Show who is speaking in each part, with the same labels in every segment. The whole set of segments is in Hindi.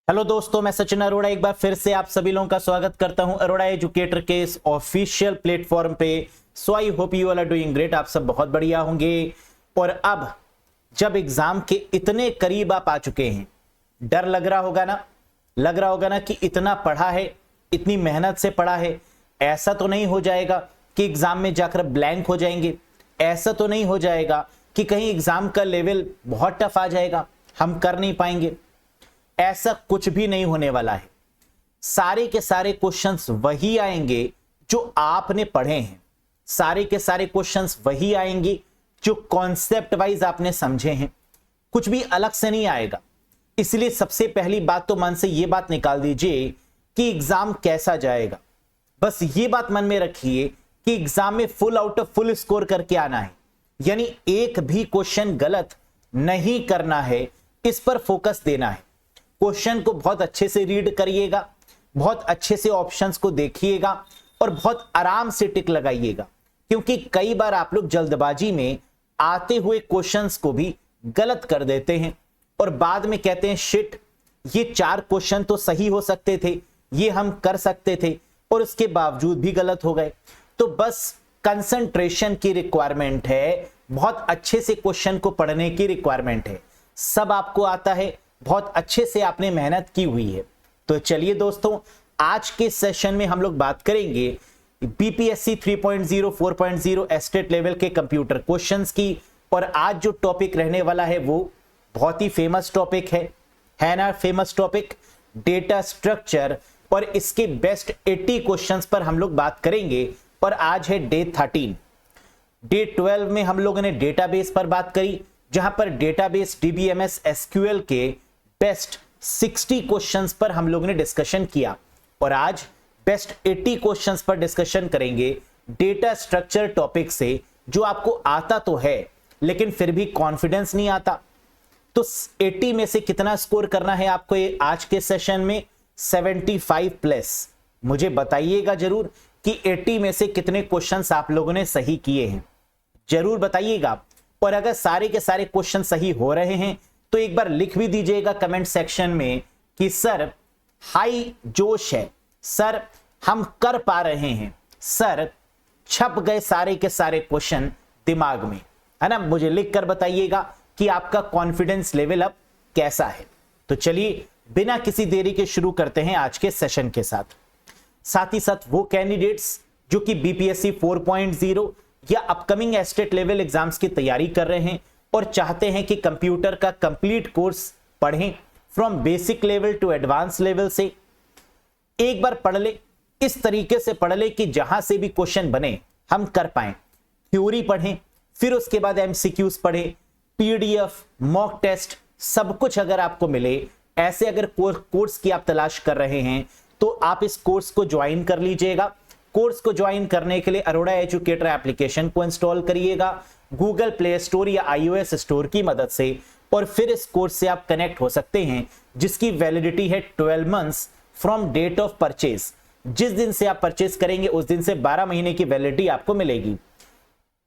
Speaker 1: हेलो दोस्तों, मैं सचिन अरोड़ा एक बार फिर से आप सभी लोगों का स्वागत करता हूं अरोड़ा एजुकेटर के इस ऑफिशियल प्लेटफॉर्म पे। So I hope you all are doing great. आप सब बहुत बढ़िया होंगे। और अब जब एग्जाम के इतने करीब आप आ चुके हैं, डर लग रहा होगा ना कि इतना पढ़ा है, इतनी मेहनत से पढ़ा है, ऐसा तो नहीं हो जाएगा कि एग्जाम में जाकर ब्लैंक हो जाएंगे। ऐसा तो नहीं हो जाएगा कि कहीं एग्जाम का लेवल बहुत टफ आ जाएगा, हम कर नहीं पाएंगे। ऐसा कुछ भी नहीं होने वाला है। सारे के सारे क्वेश्चंस वही आएंगे जो आपने पढ़े हैं, सारे के सारे क्वेश्चंस वही आएंगे जो कॉन्सेप्ट वाइज आपने समझे हैं, कुछ भी अलग से नहीं आएगा। इसलिए सबसे पहली बात तो मन से यह बात निकाल दीजिए कि एग्जाम कैसा जाएगा। बस ये बात मन में रखिए कि एग्जाम में full out of full score करके आना है, यानी एक भी क्वेश्चन गलत नहीं करना है, इस पर फोकस देना है। क्वेश्चन को बहुत अच्छे से रीड करिएगा, बहुत अच्छे से ऑप्शंस को देखिएगा और बहुत आराम से टिक लगाइएगा, क्योंकि कई बार आप लोग जल्दबाजी में आते हुए क्वेश्चंस को भी गलत कर देते हैं और बाद में कहते हैं शिट, ये 4 क्वेश्चन तो सही हो सकते थे, ये हम कर सकते थे और उसके बावजूद भी गलत हो गए। तो बस कंसंट्रेशन की रिक्वायरमेंट है, बहुत अच्छे से क्वेश्चन को पढ़ने की रिक्वायरमेंट है। सब आपको आता है, बहुत अच्छे से आपने मेहनत की हुई है। तो चलिए दोस्तों, आज के सेशन में हम लोग बात करेंगे बीपीएससी 3.0 4.0 एस्टेट लेवल के कंप्यूटर क्वेश्चंस की। और आज जो टॉपिक रहने वाला है वो बहुत ही फेमस टॉपिक है ना, फेमस टॉपिक डेटा स्ट्रक्चर। और इसके बेस्ट 80 क्वेश्चंस पर हम लोग बात करेंगे। और आज है डे 13। डे 12 में हम लोगों ने डेटाबेस पर बात करी, जहां पर डेटाबेस डीबीएमएस एसक्यूएल के बेस्ट 60 क्वेश्चंस पर हम लोगों ने डिस्कशन किया। और आज बेस्ट 80 क्वेश्चंस पर डिस्कशन करेंगे डेटा स्ट्रक्चर टॉपिक से, जो आपको आता तो है लेकिन फिर भी कॉन्फिडेंस नहीं आता। तो 80 में से कितना स्कोर करना है आपको ये आज के सेशन में? 75 प्लस। मुझे बताइएगा जरूर कि 80 में से कितने क्वेश्चंस आप लोगों ने सही किए हैं, जरूर बताइएगा। और अगर सारे के सारे क्वेश्चन सही हो रहे हैं तो एक बार लिख भी दीजिएगा कमेंट सेक्शन में कि सर हाई जोश है, सर हम कर पा रहे हैं, सर छप गए सारे के सारे क्वेश्चन दिमाग में, है ना। मुझे लिखकर बताइएगा कि आपका कॉन्फिडेंस लेवल अब कैसा है। तो चलिए बिना किसी देरी के शुरू करते हैं आज के सेशन के साथ ही साथ वो कैंडिडेट्स जो कि बीपीएससी 4.0 या अपकमिंग एस्टेट लेवल एग्जाम्स की तैयारी कर रहे हैं और चाहते हैं कि कंप्यूटर का कंप्लीट कोर्स पढ़ें from basic level to advance level से, एक बार पढ़ ले, इस तरीके से पढ़ ले कि जहां से भी क्वेश्चन बने हम कर पाए। थ्योरी पढ़ें, फिर उसके बाद एमसीक्यूज पढ़ें, पीडीएफ, मॉक टेस्ट, सब कुछ अगर आपको मिले, ऐसे अगर कोर्स की आप तलाश कर रहे हैं तो आप इस कोर्स को ज्वाइन कर लीजिएगा। कोर्स को ज्वाइन करने के लिए अरोड़ा एजुकेटर एप्लीकेशन को इंस्टॉल करिएगा गूगल प्ले स्टोर या iOS स्टोर की मदद से, और फिर इस कोर्स से आप कनेक्ट हो सकते हैं, जिसकी वैलिडिटी है 12 months from date of purchase. जिस दिन से आप परचेज करेंगे उस दिन से 12 महीने की वैलिडिटी आपको मिलेगी।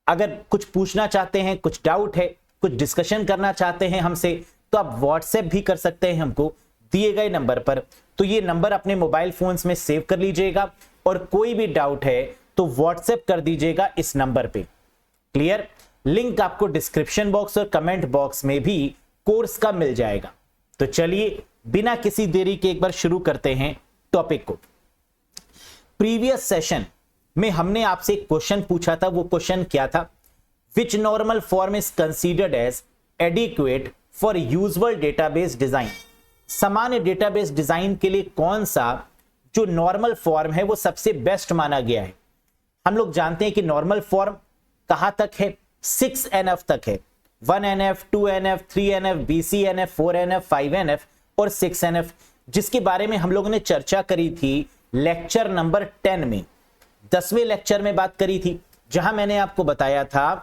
Speaker 1: अगर कुछ पूछना चाहते हैं, कुछ डाउट है, कुछ डिस्कशन करना चाहते हैं हमसे, तो आप व्हाट्सएप भी कर सकते हैं हमको दिए गए नंबर पर। तो ये नंबर अपने मोबाइल फोन्स में सेव कर लीजिएगा और कोई भी डाउट है तो व्हाट्सएप कर दीजिएगा इस नंबर पे। क्लियर? लिंक आपको डिस्क्रिप्शन बॉक्स और कमेंट बॉक्स में भी कोर्स का मिल जाएगा। तो चलिए बिना किसी देरी के एक बार शुरू करते हैं टॉपिक को। प्रीवियस सेशन में हमने आपसे एक क्वेश्चन पूछा था। वो क्वेश्चन क्या था? Which normal form is considered as adequate for usual database design. सामान्य डेटाबेस डिजाइन के लिए कौन सा जो नॉर्मल फॉर्म है वो सबसे बेस्ट माना गया है। हम लोग जानते हैं कि नॉर्मल फॉर्म कहां तक है? 6NF तक है। 1NF, 2NF, 3NF, BCNF, 4NF, 5NF और 6NF, जिसके बारे में हम लोगों ने चर्चा करी थी लेक्चर नंबर 10 में, 10वें लेक्चर में बात करी थी, जहां मैंने आपको बताया था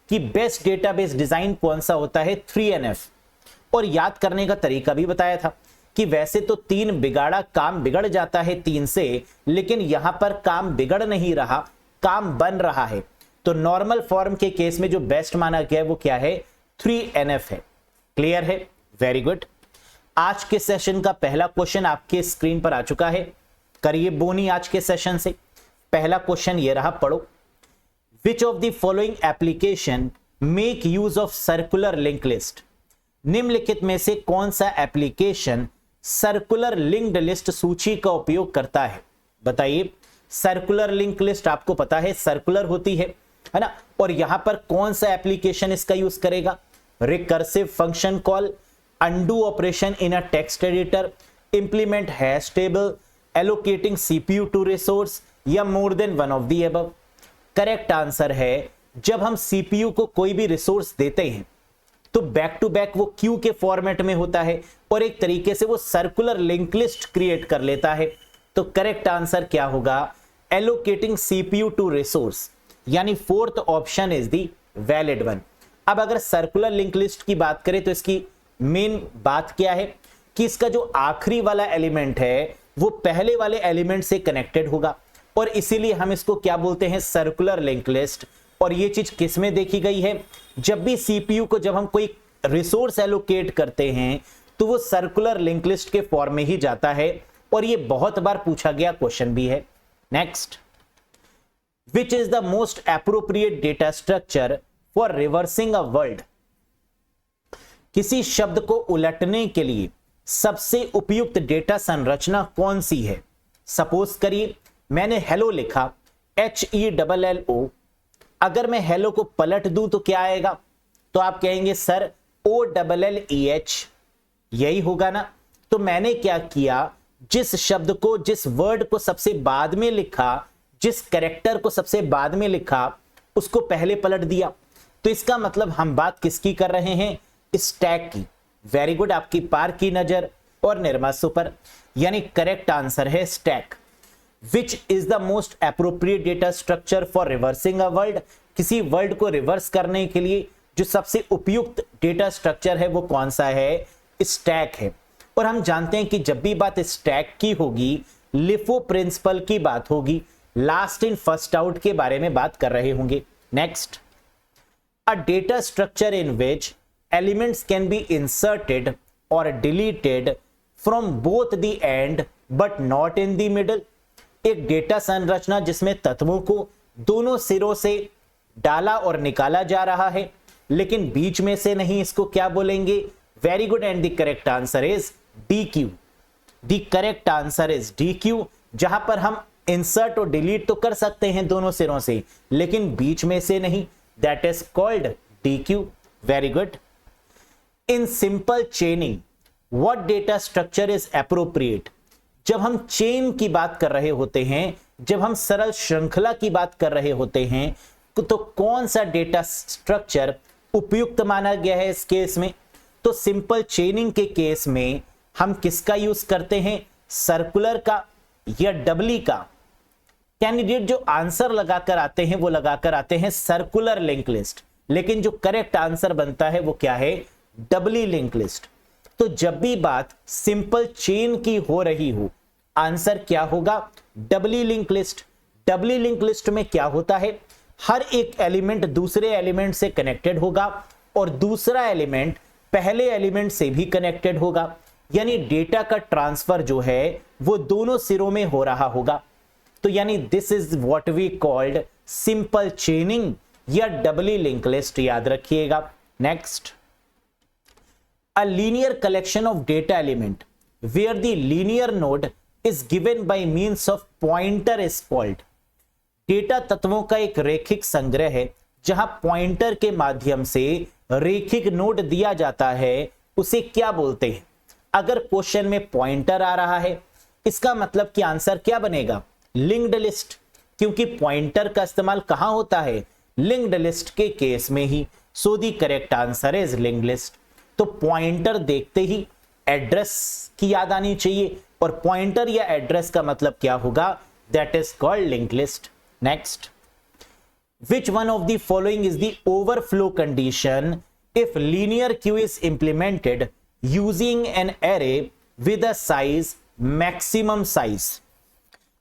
Speaker 1: कि बेस्ट डेटाबेस डिजाइन कौन सा होता है? 3NF। और याद करने का तरीका भी बताया था कि वैसे तो 3 बिगाड़ा काम बिगड़ जाता है 3 से, लेकिन यहां पर काम बिगड़ नहीं रहा, काम बन रहा है। तो नॉर्मल फॉर्म के केस में जो बेस्ट माना गया है वो क्या है? 3NF है। क्लियर है? Very good. आज के सेशन का पहला क्वेश्चन आपके स्क्रीन पर आ चुका है। करिए बोनी आज के सेशन से। पहला क्वेश्चन ये रहा, पढ़ो। विच of the following application make use of circular link list? निम्नलिखित में से कौन सा एप्लीकेशन सर्कुलर लिंक्ड लिस्ट सूची का उपयोग करता है? बताइए। सर्कुलर लिंक लिस्ट आपको पता है सर्कुलर होती है ना, और यहां पर कौन सा एप्लीकेशन इसका यूज करेगा? Recursive function call, undo operation in a text editor, implement hash table, allocating CPU to resource, या more than one of the above. Correct answer है जब हम सीपीयू को कोई भी रिसोर्स देते हैं तो बैक टू बैक वो क्यू के फॉर्मेट में होता है और एक तरीके से वो सर्कुलर लिंक लिस्ट क्रिएट कर लेता है। तो करेक्ट आंसर क्या होगा? एलोकेटिंग सीपीयू टू रिसोर्स, यानी fourth option is the valid one. अब अगर सर्कुलर लिंक लिस्ट की बात करें तो इसकी मेन बात क्या है कि इसका जो आखिरी वाला एलिमेंट है वो पहले वाले एलिमेंट से कनेक्टेड होगा, और इसीलिए हम इसको क्या बोलते हैं? Circular link list. और ये चीज किस में देखी गई है? जब भी सीपीयू को जब हम कोई रिसोर्स एलोकेट करते हैं तो वो सर्कुलर लिंक लिस्ट के फॉर्म में ही जाता है, और ये बहुत बार पूछा गया क्वेश्चन भी है। Next, which is the most appropriate data structure for reversing a word? किसी शब्द को उलटने के लिए सबसे उपयुक्त डेटा संरचना कौन सी है? सपोज करिए मैंने हेलो लिखा, HELLO, अगर मैं हेलो को पलट दूं तो क्या आएगा? तो आप कहेंगे सर OLLEH, यही होगा ना। तो मैंने क्या किया, जिस शब्द को, जिस वर्ड को सबसे बाद में लिखा, जिस कैरेक्टर को सबसे बाद में लिखा, उसको पहले पलट दिया। तो इसका मतलब हम बात किसकी कर रहे हैं? स्टैक की। वेरी गुड, आपकी पार की नजर और निर्मा सुपर, यानी करेक्ट आंसर है stack. Which is the most appropriate data structure for reversing a word? किसी वर्ड को रिवर्स करने के लिए जो सबसे उपयुक्त डेटा स्ट्रक्चर है वो कौन सा है? स्टैक है। और हम जानते हैं कि जब भी बात स्टैक की होगी, लिफो प्रिंसिपल की बात होगी, लास्ट इन फर्स्ट आउट के बारे में बात कर रहे होंगे। Next, a data structure in which elements can be inserted और deleted from both the end but not in the middle. एक डेटा संरचना जिसमें तत्वों को दोनों सिरों से डाला और निकाला जा रहा है लेकिन बीच में से नहीं, इसको क्या बोलेंगे? Very good, and the correct answer is DQ। The correct answer is DQ, जहां पर हम इंसर्ट और डिलीट तो कर सकते हैं दोनों सिरों से लेकिन बीच में से नहीं, that is called DQ। Very good. In simple चेनिंग what data structure is appropriate? जब हम चेन की बात कर रहे होते हैं, जब हम सरल श्रृंखला की बात कर रहे होते हैं, तो कौन सा डेटा स्ट्रक्चर उपयुक्त माना गया है इस केस में? तो सिंपल चेनिंग के केस में हम किसका यूज करते हैं? सर्कुलर का या डबली का? कैंडिडेट जो आंसर लगाकर आते हैं वो लगाकर आते हैं सर्कुलर लिंक लिस्ट, लेकिन जो करेक्ट आंसर बनता है वो क्या है? डबली लिंक लिस्ट। तो जब भी बात सिंपल चेन की हो रही हो, आंसर क्या होगा? डबली लिंक लिस्ट। डबली लिंक लिस्ट में क्या होता है? हर एक एलिमेंट दूसरे एलिमेंट से कनेक्टेड होगा और दूसरा एलिमेंट पहले एलिमेंट से भी कनेक्टेड होगा, यानी डेटा का ट्रांसफर जो है वो दोनों सिरों में हो रहा होगा। तो यानी this is what we called simple chaining या डबली लिंक लिस्ट, याद रखिएगा। Next, a linear collection of data element where the linear node is given by means of pointer is called। Data तत्वों का एक रेखिक संग्रह है जहां पॉइंटर के माध्यम से रेखिक नोड दिया जाता है, उसे क्या बोलते हैं? अगर क्वेश्चन में पॉइंटर आ रहा है इसका मतलब कि आंसर क्या बनेगा? लिंक्ड लिस्ट, क्योंकि पॉइंटर का इस्तेमाल कहां होता है? लिंक्ड लिस्ट के केस में ही। So the correct answer is linked list. तो पॉइंटर देखते ही एड्रेस की याद आनी चाहिए, और पॉइंटर या एड्रेस का मतलब क्या होगा? That is called link list. Next, which one of the following is the overflow condition if linear Q is implemented using an array with a size maximum size?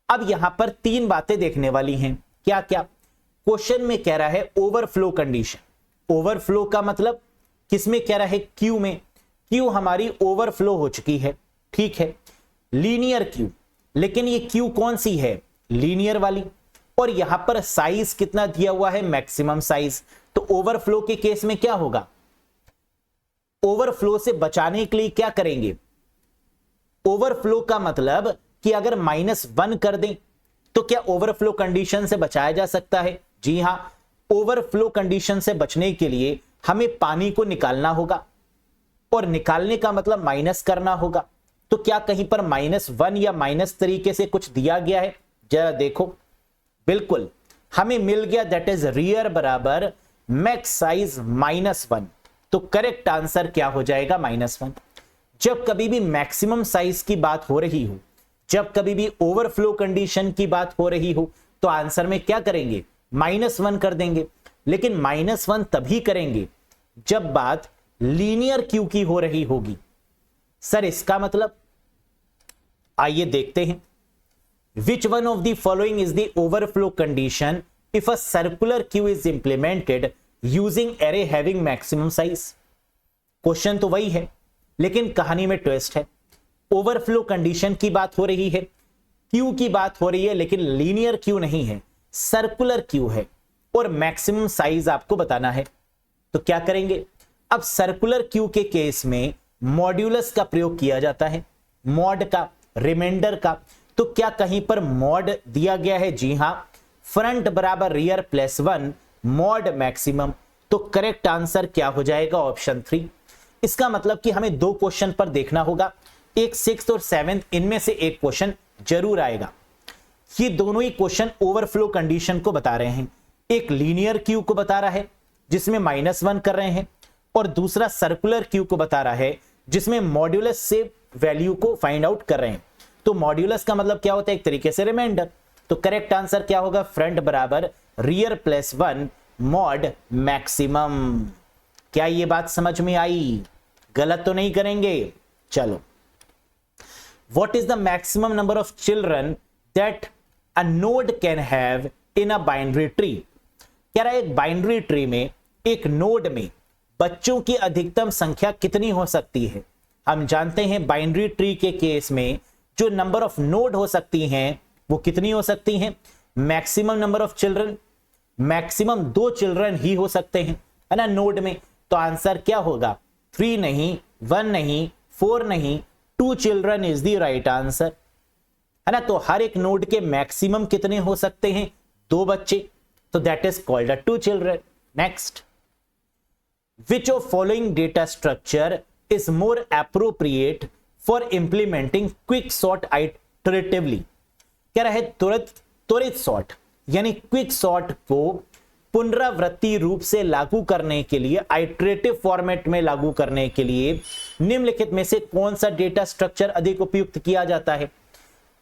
Speaker 1: अब यहां पर तीन बातें देखने वाली हैं। क्या क्या? क्वेश्चन में कह रहा है ओवरफ्लो कंडीशन। ओवरफ्लो का मतलब किसमें कह रहा है? क्यू में। क्यू हमारी ओवरफ्लो हो चुकी है, ठीक है, लीनियर क्यू, लेकिन ये क्यू कौन सी है, लीनियर वाली, और यहां पर साइज कितना दिया हुआ है, मैक्सिमम साइज। तो ओवरफ्लो के केस में क्या होगा, ओवरफ्लो से बचाने के लिए क्या करेंगे, ओवरफ्लो का मतलब कि अगर -1 कर दें तो क्या ओवरफ्लो कंडीशन से बचाया जा सकता है, जी हां, ओवरफ्लो कंडीशन से बचने के लिए हमें पानी को निकालना होगा, और निकालने का मतलब माइनस करना होगा। तो क्या कहीं पर -1 या माइनस तरीके से कुछ दिया गया है, जरा देखो, बिल्कुल हमें मिल गया, दैट इज रियर बराबर मैक्स साइज -1। तो करेक्ट आंसर क्या हो जाएगा, -1। जब कभी भी मैक्सिमम साइज की बात हो रही हो, जब कभी भी ओवरफ्लो कंडीशन की बात हो रही हो, तो आंसर में क्या करेंगे, -1 कर देंगे। लेकिन -1 तभी करेंगे जब बात लीनियर क्यू की हो रही होगी। सर इसका मतलब, आइए देखते हैं, which one of the following is the overflow condition if a circular queue is implemented using array having maximum size. Question तो वही है, लेकिन कहानी में ट्विस्ट है। ओवरफ्लो कंडीशन की बात हो रही है, क्यू की बात हो रही है, लेकिन लीनियर क्यू नहीं है, सर्कुलर क्यू है, और मैक्सिमम साइज आपको बताना है। तो क्या करेंगे, अब सर्कुलर क्यू के केस में मॉड्यूलस का प्रयोग किया जाता है, मॉड का, रिमाइंडर का। तो क्या कहीं पर मॉड दिया गया है, जी हां, फ्रंट बराबर रियर +1 मॉड मैक्सिमम। तो करेक्ट आंसर क्या हो जाएगा, ऑप्शन 3। इसका मतलब कि हमें 2 क्वेश्चन पर देखना होगा, एक 6th और 7th, इनमें से एक क्वेश्चन जरूर आएगा। ये दोनों ही क्वेश्चन ओवरफ्लो कंडीशन को बता रहे हैं, एक लीनियर क्यू को बता रहा है जिसमें -1 कर रहे हैं, और दूसरा सर्कुलर क्यू को बता रहा है जिसमें मॉड्यूलस से वैल्यू को फाइंड आउट कर रहे हैं। तो मॉड्यूलस का मतलब क्या होता है, एक तरीके से रिमाइंडर। तो करेक्ट आंसर क्या होगा, फ्रंट बराबर रियर +1 मॉड मैक्सिमम। क्या ये बात समझ में आई, गलत तो नहीं करेंगे। चलो, what is the maximum number of children that a node can have in a binary tree. कह रहा है एक बाइनरी ट्री में, एक नोड में बच्चों की अधिकतम संख्या कितनी हो सकती है। हम जानते हैं बाइनरी ट्री के केस में जो नंबर ऑफ नोड हो सकती हैं वो कितनी हो सकती हैं, maximum number of children, maximum 2 children ही हो सकते हैं, है ना, नोड में। तो आंसर क्या होगा, 3 नहीं, 1 नहीं, 4 नहीं, 2 children is the right answer, है ना। तो हर एक नोड के मैक्सिमम कितने हो सकते हैं, 2 बच्चे। तो that is called a 2 children. Next, which of following data structure is more appropriate for implementing quick sort iteratively। कह रहा है त्वरित सॉर्ट यानी क्विक सॉर्ट को पुनरावृत्ति रूप से लागू करने के लिए, आइटरेटिव फॉर्मेट में लागू करने के लिए निम्नलिखित में से कौन सा डेटा स्ट्रक्चर अधिक उपयुक्त किया जाता है।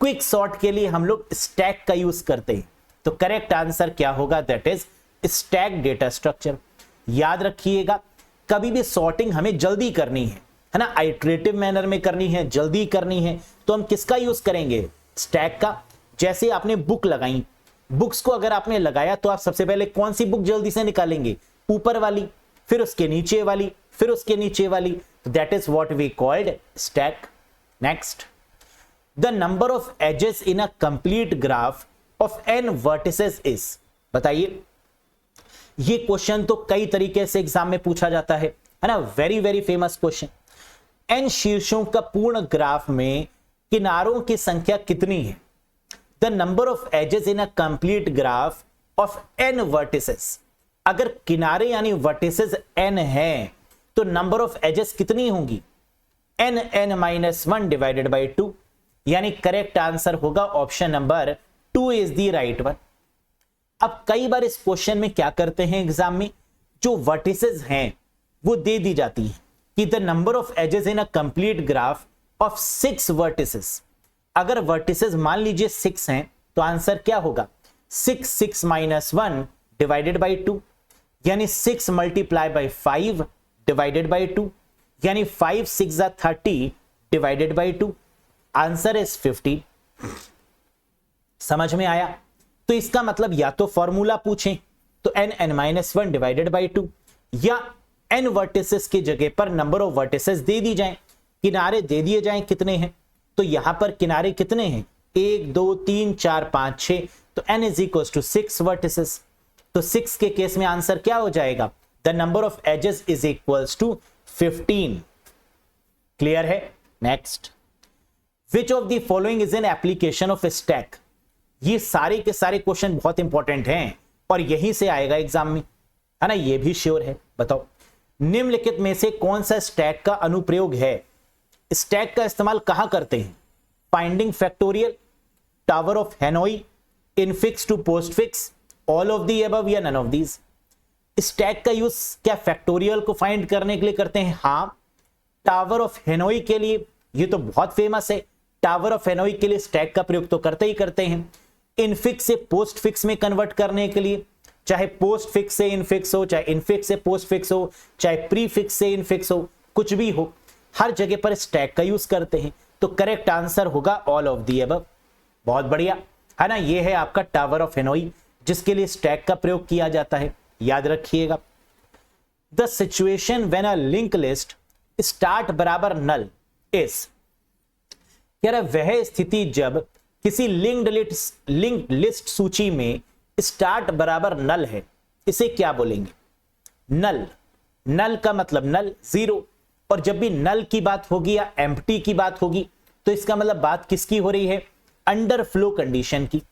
Speaker 1: क्विक सॉर्ट के लिए हम लोग स्टैक का यूज करते हैं। तो करेक्ट आंसर क्या होगा, that is stack data structure. याद रखिएगा, कभी भी सॉर्टिंग हमें जल्दी करनी है ना, आइटरेटिव मैनर में करनी है, जल्दी करनी है, तो हम किसका यूज करेंगे, स्टैक का। जैसे आपने बुक लगाई, बुक्स को अगर आपने लगाया तो आप सबसे पहले कौन सी बुक जल्दी से निकालेंगे, ऊपर वाली, फिर उसके नीचे वाली, फिर उसके नीचे वाली। That is what we called stack. Next, the number of edges in a complete graph of n vertices is. बताइए, ये क्वेश्चन तो कई तरीके से एग्जाम में पूछा जाता है ना, very very famous question. n शीर्षों का पूर्ण ग्राफ में किनारों की संख्या कितनी है। The number of edges in a complete graph of n vertices. अगर किनारे यानी वर्टिसेस n है तो नंबर ऑफ एजेस कितनी होंगी, n(n-1) डिवाइडेड बाई 2। यानी करेक्ट आंसर होगा option number 2 is the right one. अब कई बार इस क्वेश्चन में क्या करते हैं एग्जाम में, जो वर्टिसेस हैं वो दे दी जाती है कि the number of edges in a complete graph of 6 vertices. अगर वर्टिसेस मान लीजिए 6 हैं तो आंसर क्या होगा, 6(6-1) डिवाइडेड बाई 2, यानी 6 मल्टीप्लाई बाई 5 डिवाइडेड बाई 2, यानी 5(6)30 डिवाइडेड बाई 2। Answer is 50। समझ में आया। तो इसका मतलब या तो फॉर्मूला पूछें तो n(n-1) डिवाइडेड बाई 2, या n वर्टिसेस की जगह पर नंबर ऑफ वर्टिसेस दे दी जाए, किनारे दे दिए जाएं कितने हैं, तो यहां पर किनारे कितने हैं 1 2 3 4 5 6, तो n is equal to 6 vertices. तो 6 के केस में आंसर क्या हो जाएगा, the number of edges is equals to 15। Clear है। Next, which of the following is an application of stack. ये सारे के सारे क्वेश्चन बहुत इंपॉर्टेंट हैं और यहीं से आएगा एग्जाम में, है ना, ये भी श्योर है। बताओ निम्नलिखित में से कौन सा स्टैक का अनुप्रयोग है। स्टैक का इस्तेमाल कहां करते हैं, finding factorial, tower of Hanoi, infix to postfix, all of the above या नन ऑफ दीज। स्टैक का यूज क्या फैक्टोरियल को फाइंड करने के लिए करते हैं, हाँ। टावर ऑफ हेनोई के लिए, ये तो बहुत फेमस है, टावर ऑफ हेनोई के लिए स्टैक का प्रयोग तो करते ही करते हैं। इनफिक्स से पोस्ट फिक्स में कन्वर्ट करने के लिए, चाहे पोस्ट फिक्स से इनफिक्स हो, चाहे इनफिक्स से पोस्ट फिक्स हो, चाहे प्री फिक्स से इनफिक्स हो, कुछ भी हो, हर जगह पर स्टैक का यूज करते हैं। तो करेक्ट आंसर होगा ऑल ऑफ दी अबव। बहुत बढ़िया, है ना, ये है आपका टावर ऑफ हेनोई जिसके लिए स्टैक का प्रयोग किया जाता है, याद रखिएगा। The situation when a link list start बराबर नल इज, कह रहा वह स्थिति जब किसी लिंक्ड लिस्ट सूची में स्टार्ट बराबर नल है, इसे क्या बोलेंगे, नल। नल का मतलब नल, जीरो। और जब भी नल की बात होगी या एम्प्टी की बात होगी तो इसका मतलब बात किसकी हो रही है, अंडरफ्लो कंडीशन की,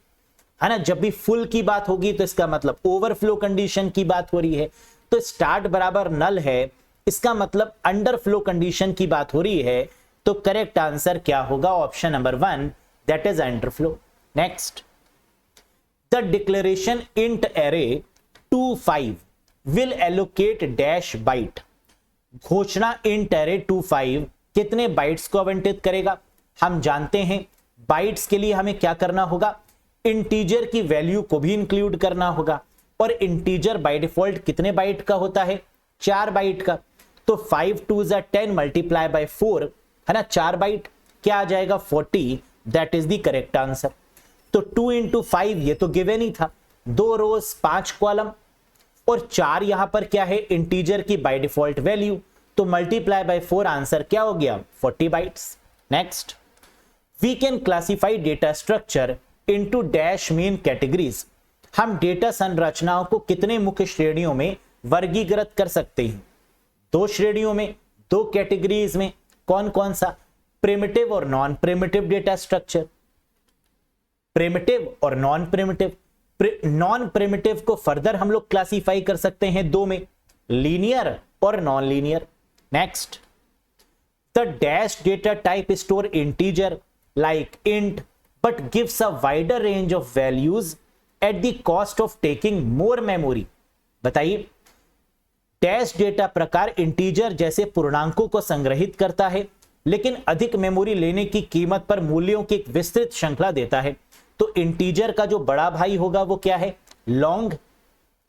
Speaker 1: है ना। जब भी फुल की बात होगी तो इसका मतलब ओवरफ्लो कंडीशन की बात हो रही है। तो स्टार्ट बराबर नल है, इसका मतलब अंडरफ्लो कंडीशन की बात हो रही है। तो करेक्ट आंसर क्या होगा, option number 1, that is underflow. Next, the declaration int array 25 will allocate dash byte. घोषणा इंट एरे 25 कितने बाइट्स को आवंटित करेगा। हम जानते हैं बाइट्स के लिए हमें क्या करना होगा, इंटीजर की वैल्यू को भी इंक्लूड करना होगा, और इंटीजर बाय डिफॉल्ट कितने बाइट का होता है, 4 बाइट का। तो 5 2 is 10 मल्टीप्लाई बाय 4, है ना, 4 बाइट, क्या आ जाएगा 40, that is the correct answer. तो 2 into 5 ये तो गिवन ही था, 2 रोज 5 कॉलम, और 4 यहां पर क्या है, इंटीजर की बाय डिफॉल्ट वैल्यू, तो मल्टीप्लाई बाय 4, आंसर क्या हो गया 40 bytes. Next, we can classify data structure into dash main categories. हम डेटा संरचनाओं को कितने मुख्य श्रेणियों में वर्गीकृत कर सकते हैं, 2 श्रेणियों में, 2 कैटेगरीज में। कौन कौन सा, प्रिमिटिव और non primitive data structure, primitive और नॉन प्रिमिटिव। नॉन प्रिमिटिव को फर्दर हम लोग क्लासिफाई कर सकते हैं 2 में, लीनियर और non linear. Next, the dash data type store integer like int but gives a wider range of values at the cost of taking more memory। बताइए, डैश डेटा प्रकार इंटीजर जैसे पूर्णांकों को संग्रहित करता है लेकिन अधिक मेमोरी लेने की कीमत पर मूल्यों की एक विस्तृत श्रृंखला देता है। तो इंटीजर का जो बड़ा भाई होगा वो क्या है, लॉन्ग,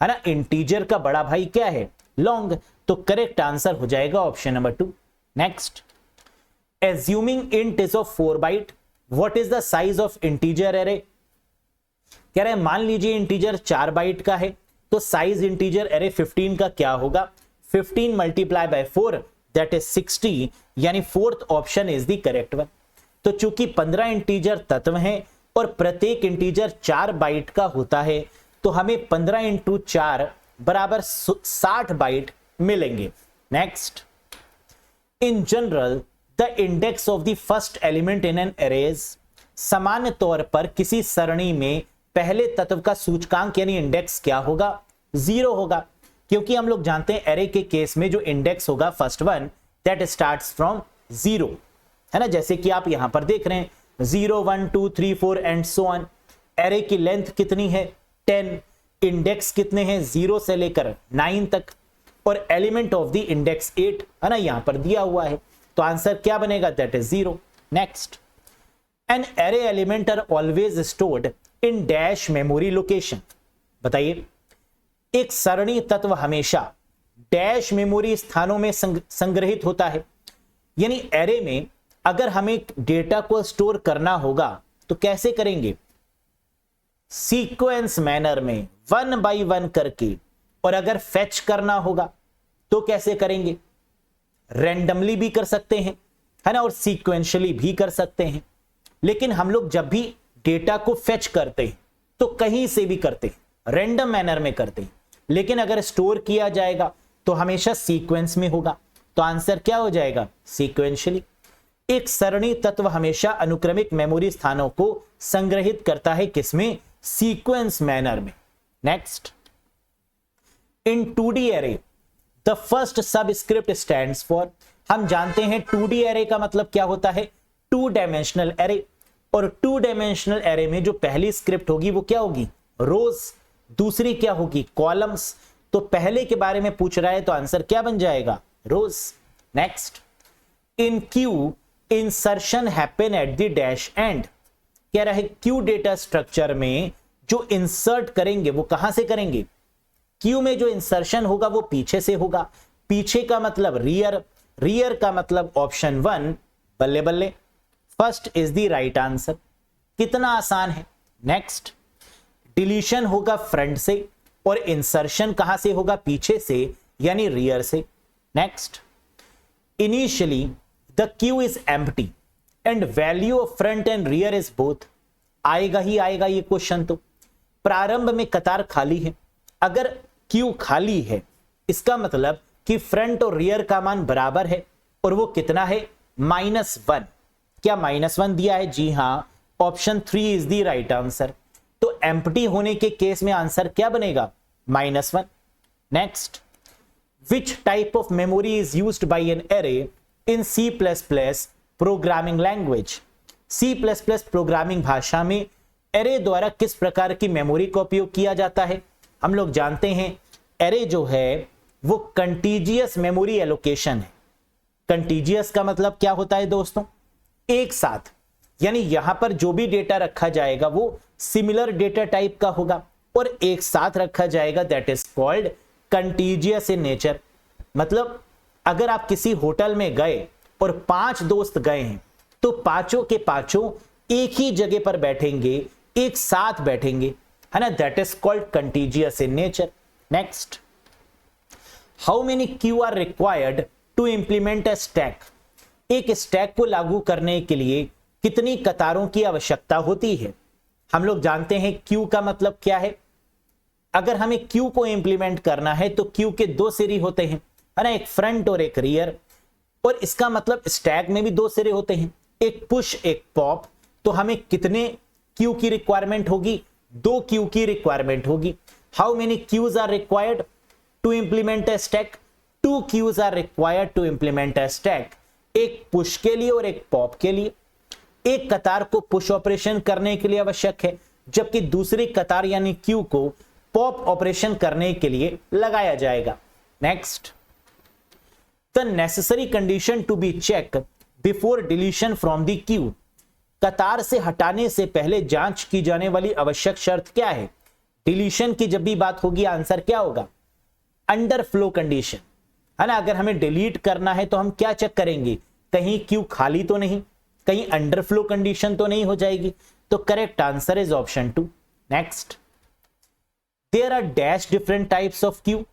Speaker 1: है ना, इंटीजर का बड़ा भाई क्या है, लॉन्ग। तो करेक्ट आंसर हो जाएगा option number 2। Next, assuming int is of 4 byte, what is the size of integer array. कह रहे हैं मान लीजिए इंटीजर 4 बाइट का है, तो साइज इंटीजर एरे 15 का क्या होगा, 15 मल्टीप्लाई बाय 4, दैट इज 60, यानी 4th option is the correct one. तो चूंकि 15 इंटीजर तत्व हैं और प्रत्येक इंटीजर 4 बाइट का होता है, तो हमें 15 इंटू 4 बराबर 60 बाइट मिलेंगे। Next, in general the index of the first element in an arrays, सामान्य तौर पर किसी सरणी में पहले तत्व का सूचकांक यानी इंडेक्स क्या होगा, 0 होगा, क्योंकि हम लोग जानते हैं एरे के केस में जो इंडेक्स होगा first one that starts from 0, है ना। जैसे कि आप यहां पर देख रहे हैं 0 1 2 3 4 एंड सो ऑन। एरे की लेंथ कितनी है 10, इंडेक्स कितने हैं 0 से लेकर 9 तक, और एलिमेंट ऑफ द इंडेक्स 8, है ना, यहां पर दिया हुआ है। तो आंसर क्या बनेगा, that is 0। Next, an array element are always stored in dash memory location. बताइए, एक सरणी तत्व हमेशा डैश मेमोरी स्थानों में संग्रहित होता है। यानी एरे में अगर हमें डेटा को स्टोर करना होगा तो कैसे करेंगे, सीक्वेंस मैनर में 1 by 1 करके। और अगर फेच करना होगा तो कैसे करेंगे? रैंडमली भी कर सकते हैं, है ना, और सीक्वेंशियली भी कर सकते हैं। लेकिन हम लोग जब भी डेटा को फेच करते हैं तो कहीं से भी करते हैं, रैंडम मैनर में करते हैं। लेकिन अगर स्टोर किया जाएगा तो हमेशा सीक्वेंस में होगा। तो आंसर क्या हो जाएगा? सीक्वेंशियली। एक सरणी तत्व हमेशा अनुक्रमिक मेमोरी स्थानों को संग्रहित करता है, किसमें? सीक्वेंस मैनर में। Next, in 2D array the first subscript stands for. हम जानते हैं 2D एरे का मतलब क्या होता है? 2 डायमेंशनल एरे। और 2 डायमेंशनल एरे में जो पहली स्क्रिप्ट होगी वो क्या होगी? रोज। दूसरी क्या होगी? कॉलम्स। तो पहले के बारे में पूछ रहा है तो आंसर क्या बन जाएगा? Rows. Next, in queue insertion happen at the dash end. कह रहा है क्यू डेटा स्ट्रक्चर में जो इंसर्ट करेंगे वो कहां से करेंगे? क्यू में जो इंसर्शन होगा वो पीछे से होगा। पीछे का मतलब रियर, रियर का मतलब ऑप्शन 1। बल्ले बल्ले, first is the right answer. कितना आसान है। नेक्स्ट, डिलीशन होगा फ्रंट से और इंसर्शन कहां से होगा? पीछे से, यानी रियर से। Next, initially the queue is empty and value of front and rear is both. आएगा ही आएगा ये क्वेश्चन। तो प्रारंभ में कतार खाली है। अगर क्यू खाली है इसका मतलब कि फ्रंट और रियर का मान बराबर है, और वो कितना है? -1। क्या -1 दिया है? जी हां, option 3 is the right answer. तो एम्प्टी होने के केस में आंसर क्या बनेगा? -1। Next, which type of memory is used by N array in C++ programming language. C++ programming भाषा में एरे द्वारा किस प्रकार की मेमोरी का उपयोग किया जाता है? हम लोग जानते हैं एरे जो है वो कंटीजियस मेमोरी एलोकेशन है। कंटीजियस का मतलब क्या होता है दोस्तों? एक साथ, यानी यहां पर जो भी डेटा रखा जाएगा वो सिमिलर डेटा टाइप का होगा और एक साथ रखा जाएगा, that is called contiguous in nature. मतलब अगर आप किसी होटल में गए और 5 दोस्त गए हैं तो पांचों के पांचों एक ही जगह पर बैठेंगे, एक साथ बैठेंगे, है ना, that is called contiguous in nature. Next, how many queue are required to implement a stack. एक स्टैक को लागू करने के लिए कितनी कतारों की आवश्यकता होती है? हम लोग जानते हैं क्यू का मतलब क्या है। अगर हमें क्यू को इंप्लीमेंट करना है तो क्यू के 2 सिरे होते हैं, है ना, एक फ्रंट और एक रियर। और इसका मतलब स्टैक में भी 2 सिरे होते हैं, एक पुश एक पॉप। तो हमें कितने क्यू की रिक्वायरमेंट होगी? 2 क्यू की रिक्वायरमेंट होगी। How many queues are required to implement a stack? 2 queues are required to implement a stack. एक पुश के लिए और एक पॉप के लिए। एक कतार को पुश ऑपरेशन करने के लिए आवश्यक है, जबकि दूसरी कतार यानी क्यू को पॉप ऑपरेशन करने के लिए लगाया जाएगा। Next, the necessary condition to be check before deletion from the queue. कतार से हटाने से पहले जांच की जाने वाली आवश्यक शर्त क्या है? डिलीशन की जब भी बात होगी आंसर क्या होगा? अंडरफ्लो कंडीशन, है ना। अगर हमें डिलीट करना है तो हम क्या चेक करेंगे? कहीं क्यू खाली तो नहीं, कहीं अंडरफ्लो कंडीशन तो नहीं हो जाएगी। तो correct answer is option 2। Next, there are dash different types of queue.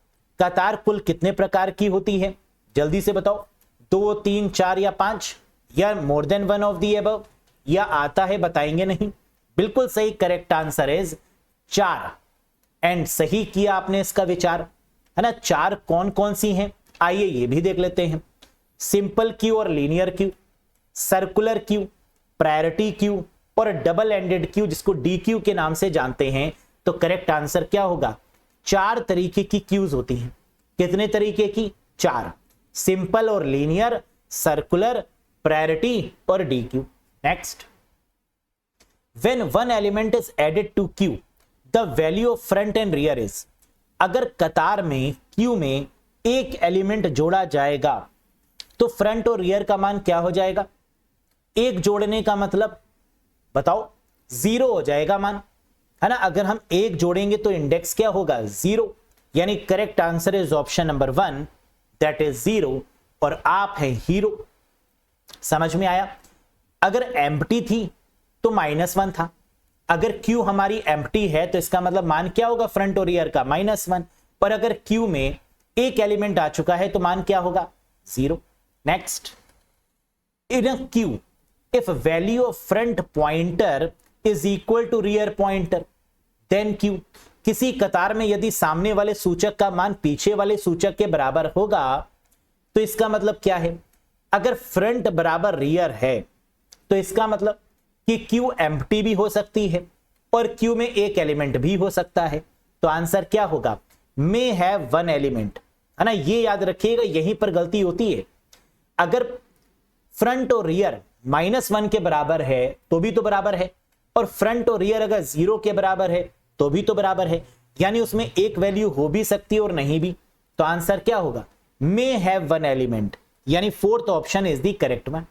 Speaker 1: कतार कुल कितने प्रकार की होती है? जल्दी से बताओ। 2, 3, 4 या 5, या more than one of the above, या आता है बताएंगे नहीं। बिल्कुल सही, करेक्ट आंसर इज 4। एंड सही किया आपने इसका विचार, है ना। 4 कौन कौन सी हैं? आइए ये भी देख लेते हैं। सिंपल क्यू और linear Q, circular queue, priority queue और डबल एंडेड क्यू, जिसको डी क्यू के नाम से जानते हैं। तो करेक्ट आंसर क्या होगा? 4 तरीके की क्यूज होती हैं। कितने तरीके की? 4। सिंपल और लीनियर, सर्कुलर, प्रायोरिटी और dequeue. Next, when one element is added to queue the value of front and rear is. अगर कतार में क्यू में एक एलिमेंट जोड़ा जाएगा तो फ्रंट और रियर का मान क्या हो जाएगा? एक जोड़ने का मतलब बताओ? 0 हो जाएगा मान, है ना। अगर हम एक जोड़ेंगे तो इंडेक्स क्या होगा? 0। यानी correct answer is option number 1, that is 0। और आप है हीरो। समझ में आया? अगर एम्प्टी थी तो -1 था। अगर क्यू हमारी एम्प्टी है तो इसका मतलब मान क्या होगा फ्रंट और रियर का? -1। और अगर क्यू में एक एलिमेंट आ चुका है तो मान क्या होगा 0। Next, in a queue if value of front pointer is equal to rear pointer then queue, किसी कतार में यदि सामने वाले सूचक का मान पीछे वाले सूचक के बराबर होगा तो इसका मतलब क्या है, अगर फ्रंट बराबर रियर है तो इसका मतलब कि क्यू एम्प्टी भी हो सकती है और क्यू में एक एलिमेंट भी हो सकता है। तो आंसर क्या होगा, मे हैव वन एलिमेंट, है ना। ये याद रखिएगा, यहीं पर गलती होती है। अगर फ्रंट और रियर -1 के बराबर है तो भी तो बराबर है, और फ्रंट और रियर अगर 0 के बराबर है तो भी तो बराबर है, यानी उसमें एक वैल्यू हो भी सकती है और नहीं भी। तो आंसर क्या होगा, मे हैव वन एलिमेंट, यानी fourth option is the correct one.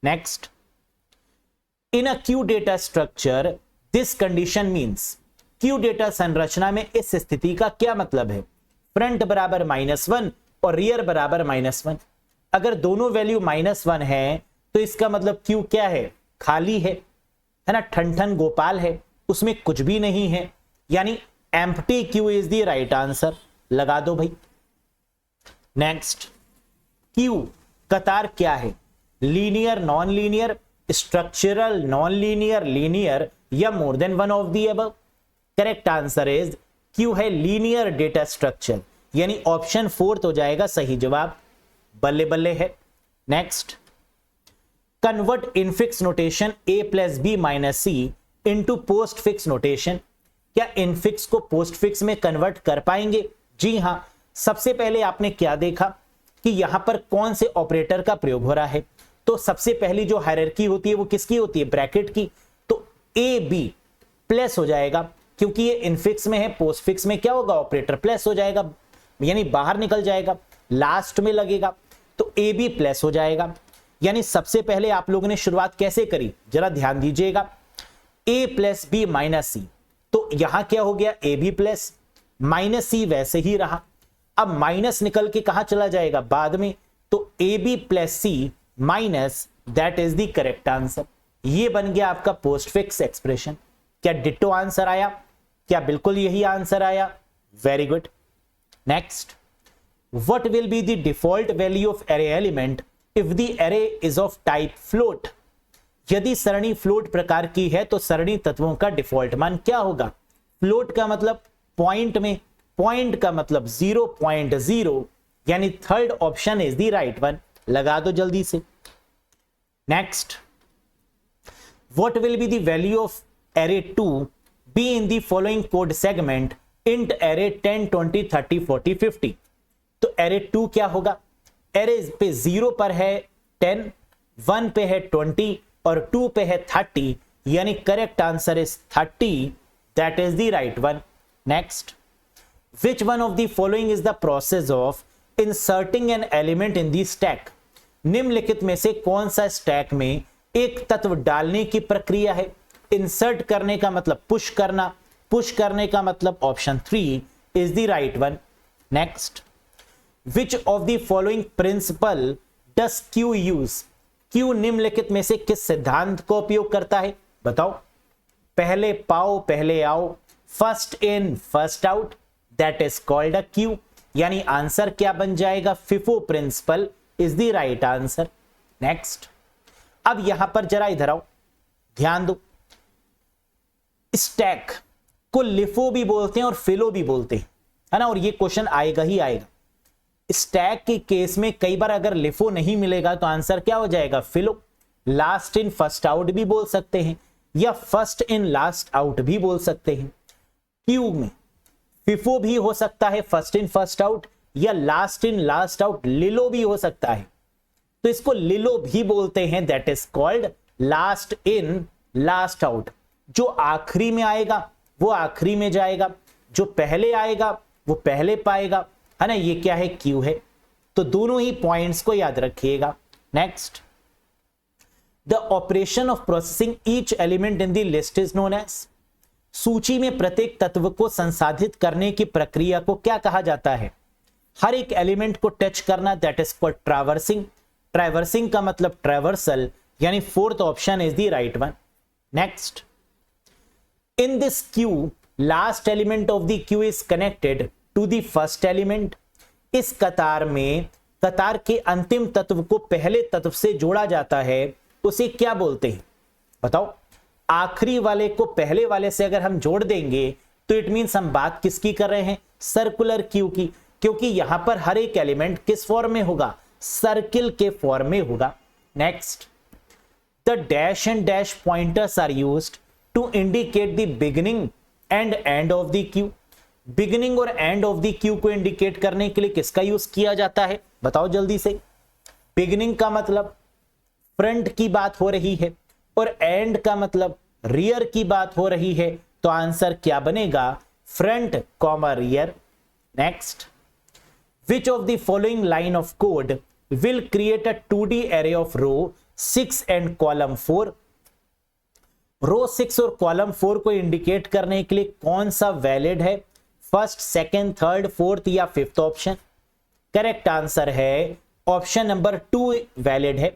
Speaker 1: Next, in a Q data structure this condition means, Q data संरचना में इस स्थिति का क्या मतलब है, फ्रंट बराबर -1 और रियर बराबर -1। अगर दोनों वैल्यू -1 है तो इसका मतलब क्यू क्या है, खाली है ना, ठन ठन गोपाल है, उसमें कुछ भी नहीं है, यानी empty queue is the right answer. लगा दो भाई। नेक्स्ट, क्यू कतार क्या है, linear, non linear, structural, non linear, linear या more than one of the above. Correct answer is queue है लीनियर डेटा स्ट्रक्चर, यानी ऑप्शन 4 हो जाएगा सही जवाब। बल्ले बल्ले है। नेक्स्ट, convert infix notation a plus B minus C into postfix notation. क्या इनफिक्स को पोस्ट फिक्स में कन्वर्ट कर पाएंगे? जी हां। सबसे पहले आपने क्या देखा कि यहां पर कौन से ऑपरेटर का प्रयोग हो रहा है, तो सबसे पहली जो हायरार्की होती है वो किसकी होती है, ब्रैकेट की। तो ए बी प्लस हो जाएगा, क्योंकि ये इनफिक्स में है, पोस्ट फिक्स में क्या होगा, ऑपरेटर प्लस हो जाएगा, यानी बाहर निकल जाएगा, लास्ट में लगेगा, तो ए बी प्लस हो जाएगा। यानी सबसे पहले आप लोगों ने शुरुआत कैसे करी, जरा ध्यान दीजिएगा, ए प्लस बी माइनस सी, तो यहां क्या हो गया, ए बी प्लस, माइनस सी वैसे ही रहा। अब माइनस निकल के कहां चला जाएगा, बाद में, तो A B plus C minus, that is the correct answer. ये बन गया आपका पोस्ट फिक्स एक्सप्रेशन। क्या डिट्टो आंसर आया, क्या बिल्कुल यही आंसर आया? Very good. Next, what will be the default value of array element if the array is of type float. यदि सरणी फ्लोट प्रकार की है तो सरणी तत्वों का डिफॉल्ट मान क्या होगा? फ्लोट का मतलब पॉइंट में, पॉइंट का मतलब 0.0, यानी third option is the right one. लगा दो जल्दी से। Next, what will be the value of array 2 be in the following code segment int array 10 20 30 40 50। तो एरे 2 क्या होगा, एरे पे 0 पर है 10, 1 पे है 20 और 2 पे है 30, यानी correct answer is 30, that is the right one. Next, which one of the following is the process of inserting an element in the stack। निम्नलिखित में से कौन सा स्टैक में एक तत्व डालने की प्रक्रिया है? इंसर्ट करने का मतलब पुश करना, पुश करने का मतलब option 3 is the right one. Next, which of the following principle does Q use। Q निम्नलिखित में से किस सिद्धांत को उपयोग करता है, बताओ? पहले पाओ पहले आओ, first in first out, that is called a queue. यानी आंसर क्या बन जाएगा, FIFO principle is the right answer. Next, अब यहां पर जरा इधर आओ, ध्यान दो। स्टैक को लिफो भी बोलते हैं और फिलो भी बोलते हैं, है ना, और ये क्वेश्चन आएगा ही आएगा। स्टैक के केस में कई बार अगर लिफो नहीं मिलेगा तो आंसर क्या हो जाएगा, फिलो। लास्ट इन फर्स्ट आउट भी बोल सकते हैं या फर्स्ट इन लास्ट आउट भी बोल सकते हैं। क्यू में फिफो भी हो सकता है, फर्स्ट इन फर्स्ट आउट, या लास्ट इन लास्ट आउट, लिलो भी हो सकता है, तो इसको लिलो भी बोलते हैं, that is called last in last out. जो आखिरी में आएगा वो आखिरी में जाएगा, जो पहले आएगा वो पहले पाएगा, है ना। ये क्या है, क्यू है। तो दोनों ही पॉइंट्स को याद रखिएगा। Next, the operation of processing each element in the list is known as. सूची में प्रत्येक तत्व को संसाधित करने की प्रक्रिया को क्या कहा जाता है? हर एक एलिमेंट को टच करना, that is called traversing. Traversing का मतलब ट्रैवर्सल, यानी fourth option is the right one. Next, in this queue last element of the queue is connected to the first element. इस कतार में कतार के अंतिम तत्व को पहले तत्व से जोड़ा जाता है उसे क्या बोलते हैं? बताओ। आखिरी वाले को पहले वाले से अगर हम जोड़ देंगे तो इट मींस हम बात किसकी कर रहे हैं? सर्कुलर क्यू की, क्योंकि यहां पर हर एक एलिमेंट किस फॉर्म में होगा? सर्किल के फॉर्म में होगा। Next, the dash and dash pointers are used to indicate the beginning and end of the queue. Beginning और एंड ऑफ द क्यू को इंडिकेट करने के लिए किसका यूज किया जाता है? बताओ जल्दी से। बिगिनिंग का मतलब फ्रंट की बात हो रही है और एंड का मतलब रियर की बात हो रही है, तो आंसर क्या बनेगा? Front comma rear. Next, which of the following line of code will create a 2D array of row 6 and column 4? रो 6 और कॉलम 4 को इंडिकेट करने के लिए कौन सा वैलिड है? फर्स्ट, सेकंड, थर्ड, फोर्थ या फिफ्थ ऑप्शन? करेक्ट आंसर है ऑप्शन नंबर 2 वैलिड है,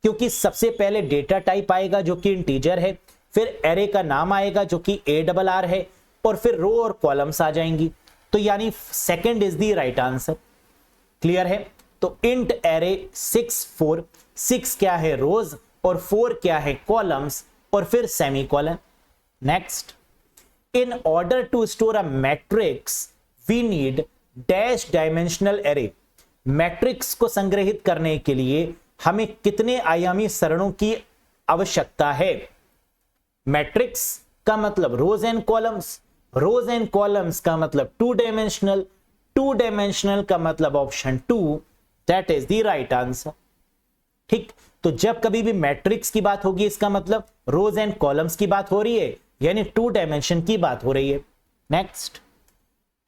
Speaker 1: क्योंकि सबसे पहले डेटा टाइप आएगा जो कि इंटीजर है, फिर एरे का नाम आएगा जो कि ARR है, और फिर रो और कॉलम्स आ जाएंगी। तो यानी second is the right answer. Clear है? तो इंट एरे 6 4, 6 क्या है? रोज, और 4 क्या है? कॉलम्स, और फिर semicolon. Next, in order to store a matrix we need dash dimensional array. Matrix को संग्रहित करने के लिए हमें कितने आयामी सरणों की आवश्यकता है? मैट्रिक्स का मतलब rows and columns, rows and columns का मतलब 2 डायमेंशनल, 2 डायमेंशनल का मतलब option 2, that is the right answer. ठीक, तो जब कभी भी मैट्रिक्स की बात होगी इसका मतलब रोज एंड कॉलम्स की बात हो रही है, यानी 2 डायमेंशन की बात हो रही है। Next,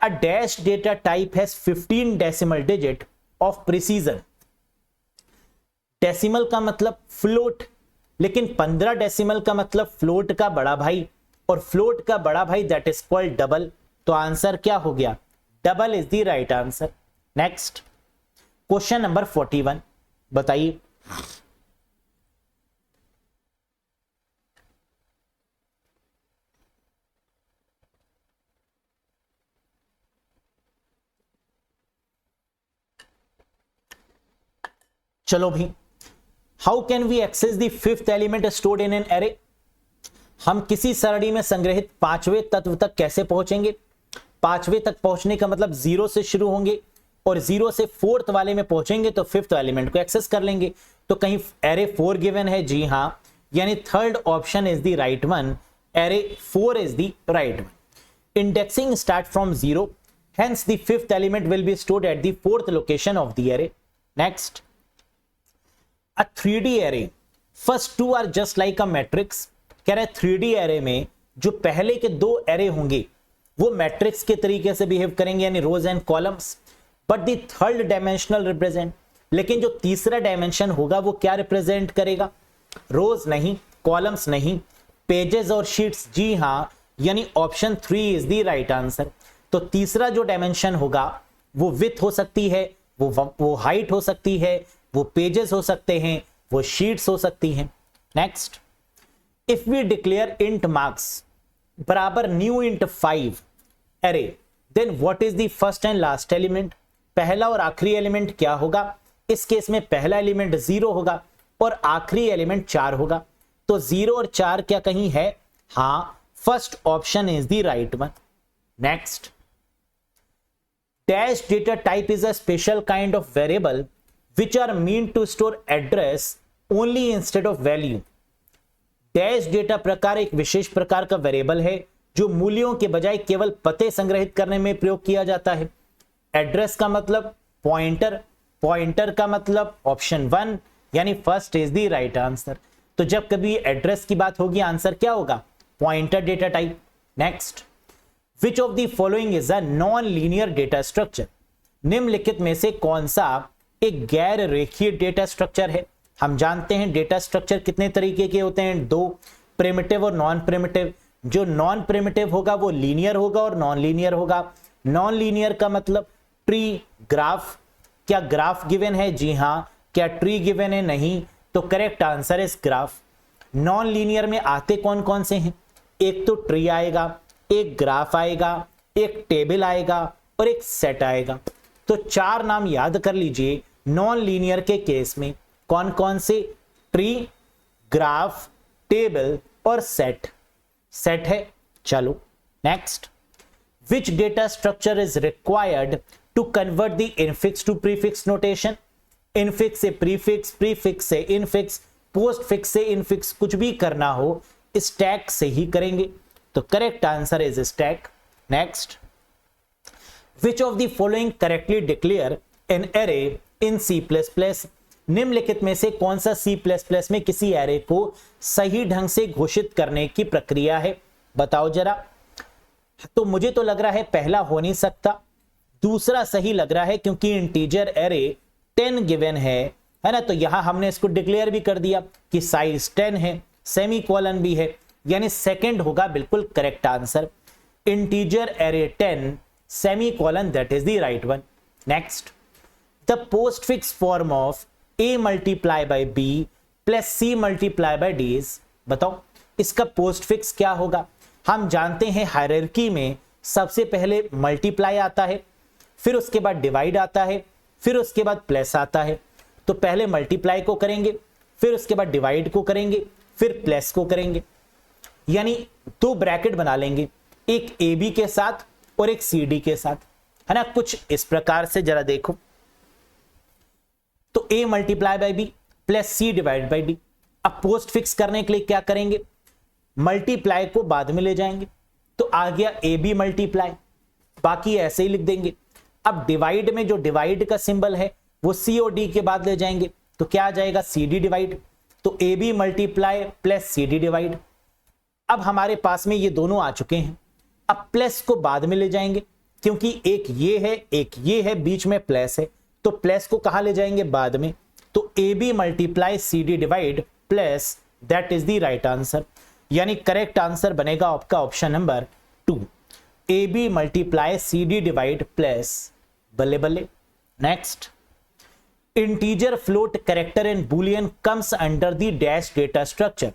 Speaker 1: a dash data type has 15 decimal digit of precision. Decimal का मतलब फ्लोट, लेकिन 15 डेसिमल का मतलब फ्लोट का बड़ा भाई, और फ्लोट का बड़ा भाई दैट इज कॉल्ड डबल। तो आंसर क्या हो गया? Double is the right answer. Next, question number 41 बताइए। चलो भी, how can we access the fifth element stored in an array? हम किसी सरणी में संग्रहित पांचवें तत्व तक कैसे पहुंचेंगे? पांचवें तक पहुंचने का मतलब 0 से शुरू होंगे और 0 से फोर्थ वाले में पहुंचेंगे तो फिफ्थ एलिमेंट को एक्सेस कर लेंगे। तो कहीं एरे 4 गिवन है? जी हां, यानी third option is the right one, array 4 is the right one. Indexing start from 0, hence the fifth element will be stored at the fourth location of the array. Next, a 3D array first 2 are just like a matrix. कह रहे 3D एरे में जो पहले के 2 एरे होंगे वो मैट्रिक्स के तरीके से बिहेव करेंगे, यानी rows and columns, but the third dimensional represent. लेकिन जो तीसरा डायमेंशन होगा वो क्या रिप्रेजेंट करेगा? रोज नहीं, कॉलम्स नहीं, पेजेस और शीट्स। जी हां, यानी option 3 is the right answer. तो तीसरा जो डायमेंशन होगा वो विड्थ हो सकती है, वो हाइट हो सकती है, वो पेजेस हो सकते हैं, वो शीट्स हो सकती हैं। Next, if we declare int marks बराबर new int 5 array, then what is the first and last element? पहला और आखिरी एलिमेंट क्या होगा? इस केस में पहला एलिमेंट 0 होगा और आखिरी एलिमेंट 4 होगा। तो 0 और 4 क्या कहीं है? हां, first option is the right one. Next, dash data type is a special kind of variable which are meant to store address only instead of value। Dash data प्रकार एक विशेष प्रकार का वेरिएबल है जो मूल्यों के बजाय केवल पते संग्रहित करने में प्रयोग किया जाता है। एड्रेस का मतलब पॉइंटर, पॉइंटर का मतलब ऑप्शन 1, यानी first is the right answer. तो जब कभी एड्रेस की बात होगी आंसर क्या होगा? Pointer data type. Next, Which of the following is a non-linear data structure? निम्नलिखित में से कौन सा एक गैर रेखीय डेटा स्ट्रक्चर है? हम जानते हैं डेटा स्ट्रक्चर कितने तरीके के होते हैं, 2, प्रिमिटिव और नॉन प्रिमिटिव। जो नॉन प्रिमिटिव होगा वो लीनियर होगा और नॉन लीनियर होगा। नॉन लीनियर का मतलब ट्री, ग्राफ। क्या ग्राफ गिवन है? जी हां। क्या ट्री गिवन है? नहीं। तो correct answer is graph. Non linear में आते कौन कौन से हैं? एक तो ट्री आएगा, एक ग्राफ आएगा, एक टेबल आएगा और एक सेट आएगा। तो 4 नाम याद कर लीजिए नॉन लीनियर के केस में। कौन कौन से? ट्री, ग्राफ, टेबल और सेट। सेट है। चलो next, which data structure is required to convert the infix to prefix notation? Infix से प्रीफिक्स, प्रीफिक्स से इनफिक्स, पोस्टफिक्स से इनफिक्स, कुछ भी करना हो स्टैक से ही करेंगे। तो correct answer is stack. Next, which of the following correctly declare an array in C++? निम्नलिखित में से कौन सा C++ में किसी एरे को सही ढंग से घोषित करने की प्रक्रिया है? बताओ जरा। तो मुझे तो लग रहा है पहला हो नहीं सकता, दूसरा सही लग रहा है क्योंकि इंटीजर एरे 10 गिवन है ना, तो यहां हमने इसको डिक्लेयर भी कर दिया कि साइज 10 है, सेमीकोलन भी है, यानी सेकंड होगा बिल्कुल correct answer. Integer array 10 semicolon, that is the right one. Next, the postfix form of a multiply by b plus c multiply by d is, बताओ इसका पोस्टफिक्स क्या होगा? हम जानते हैं हायरार्की में सबसे पहले मल्टीप्लाई आता है, फिर उसके बाद डिवाइड आता है, फिर उसके बाद प्लस आता है। तो पहले मल्टीप्लाई को करेंगे, फिर उसके बाद डिवाइड को करेंगे, फिर प्लस को करेंगे, यानी 2 ब्रैकेट बना लेंगे, एक ए बी के साथ और एक सी डी के साथ, है ना। कुछ इस प्रकार से जरा देखो, तो a multiply by b plus C divide by d। अब पोस्ट फिक्स करने के लिए क्या करेंगे? मल्टीप्लाई को बाद में ले जाएंगे, तो आ गया ए बी मल्टीप्लाई, बाकी ऐसे ही लिख देंगे। अब डिवाइड में जो डिवाइड का सिंबल है वो सी और डी के बाद ले जाएंगे, तो क्या आ जाएगा? C D divide. तो A B multiply plus C D divide. अब हमारे पास में ये दोनों आ चुके हैं। अब प्लस को बाद में ले जाएंगे, क्योंकि एक ये है एक ये है, बीच में प्लस है, तो प्लस को कहां ले जाएंगे? बाद में। तो A B multiply C D divide plus, that is the right answer, यानी करेक्ट आंसर बनेगा आपका option number 2, A B multiply C D divide plus. बल्ले बल्ले। Next, integer float character and boolean comes under the dash data structure.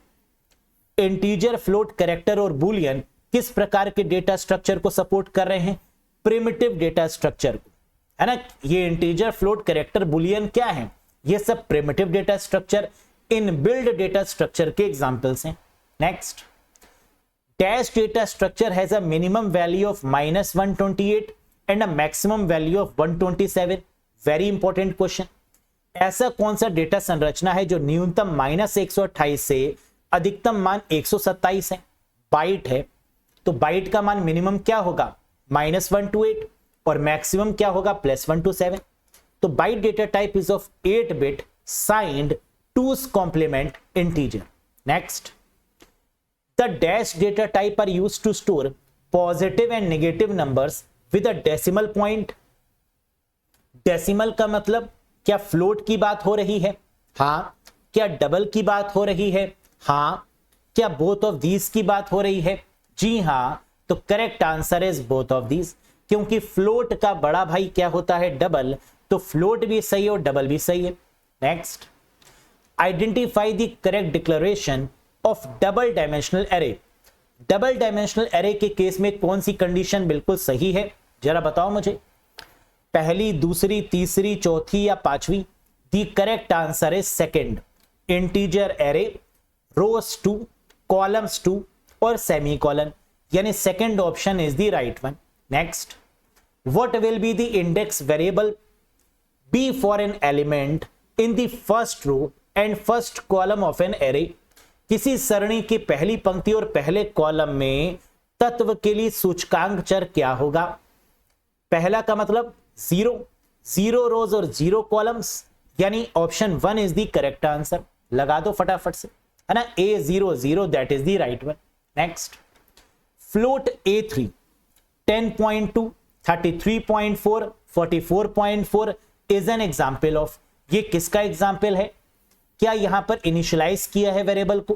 Speaker 1: Integer float character और बुलियन किस प्रकार के डेटा स्ट्रक्चर को सपोर्ट कर रहे हैं? प्रिमिटिव डेटा स्ट्रक्चर को, है ना। ये इंटीजर फ्लोट कैरेक्टर बुलियन क्या है? ये सब primitive data structure, inbuilt data structure के एग्जांपल्स हैं। Next, dash data structure has a minimum value of -128 and a maximum value of 127। Very important question. ऐसा कौन सा डेटा संरचना है जो न्यूनतम -128 से अधिकतम मान 127 है? बाइट है, तो बाइट का मान मिनिमम क्या होगा? -128 और मैक्सिमम क्या होगा? +127। तो byte data type is of 8 bit signed 2's complement integer. Next, the dash data type are used to store positive and negative numbers with a decimal point. Decimal का मतलब क्या फ्लोट की बात हो रही है? हाँ। क्या डबल की बात हो रही है? हाँ। क्या बोथ ऑफ दीज की बात हो रही है? जी हाँ। तो correct answer is both of these, क्योंकि फ्लोट का बड़ा भाई क्या होता है? डबल। तो फ्लोट भी सही और डबल भी सही है। Next, identify the correct declaration of double dimensional array. Double dimensional array के केस में कौन सी कंडीशन बिल्कुल सही है? जरा बताओ मुझे। पहली, दूसरी, तीसरी, चौथी या पांचवी? The correct answer is second, integer array, rows 2, columns 2 और सेमीकोलन, यानी second option is the right one. Next, what will be the index variable b for an element in the first row and first column of an array. किसी सरणी की पहली पंक्ति और पहले कॉलम में तत्व के लिए सूचकांक चर क्या होगा? पहला का मतलब 0, 0 रोज और 0 कॉलम्स, यानी option 1 is the correct answer. लगा दो फटाफट से, है ना। A00, that is the right one. Next, float A3 10.2, 33.4, 44.4 is an example of. ये किसका एग्जाम्पल है? क्या यहां पर इनिशियलाइज किया है वेरिएबल को?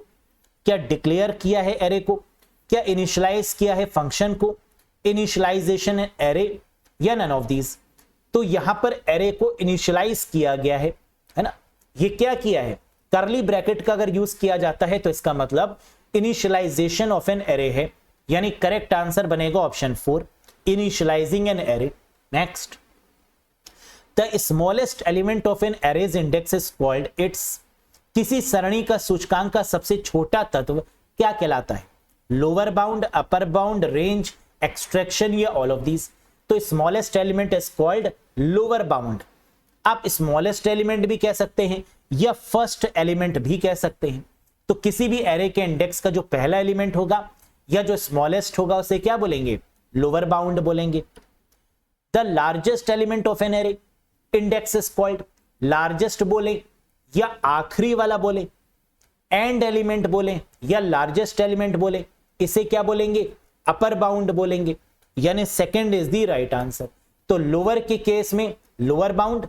Speaker 1: क्या डिक्लेयर किया है एरे को? क्या इनिशियलाइज किया है फंक्शन को? इनिशियलाइजेशन एरे या नन ऑफ दीज? तो यहां पर एरे को इनिशियलाइज किया गया है ना। ये क्या किया है? करली ब्रैकेट का अगर यूज किया जाता है तो इसका मतलब इनिशियलाइजेशन ऑफ एन एरे है, यानी करेक्ट आंसर बनेगा option 4, initializing an array. Next, the smallest element of an arrays index is called its, किसी सरणी का सूचकांक का सबसे छोटा तत्व क्या कहलाता है? Lower bound, upper bound, range, extraction या ऑल ऑफ दीज? तो smallest element is called lower bound. आप स्मॉलेस्ट एलिमेंट भी कह सकते हैं या फर्स्ट एलिमेंट भी कह सकते हैं। तो किसी भी एरे के इंडेक्स का जो पहला एलिमेंट होगा या जो स्मॉलेस्ट होगा उसे क्या बोलेंगे? लोअर बाउंड बोलेंगे। The largest element of an array index is called, largest बोले या आखिरी वाला बोले, एंड एलिमेंट बोले या लार्जेस्ट एलिमेंट बोले, इसे क्या बोलेंगे? अपर बाउंड बोलेंगे, यानी second is the right answer. तो लोअर के केस में लोअर बाउंड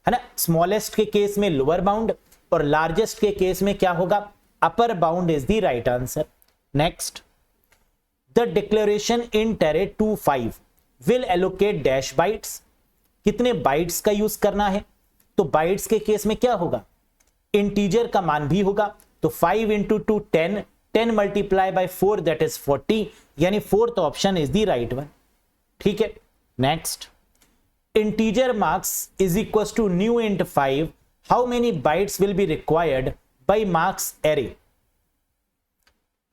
Speaker 1: है ना, स्मॉलेस्ट के केस में लोअर बाउंड और लार्जेस्ट के केस में क्या होगा? Upper bound is the right answer. Next, the declaration in टेरे 2.5 will allocate dash bytes, कितने बाइट्स का यूज करना है? तो बाइट्स के केस में क्या होगा? इंटीजर का मान भी होगा, तो 5 into 2 10, 10 multiply by 4 that is 40, यानी fourth option is the right one. ठीक है। Next, integer marks is equal to new int 5, how many bytes will be required by marks array?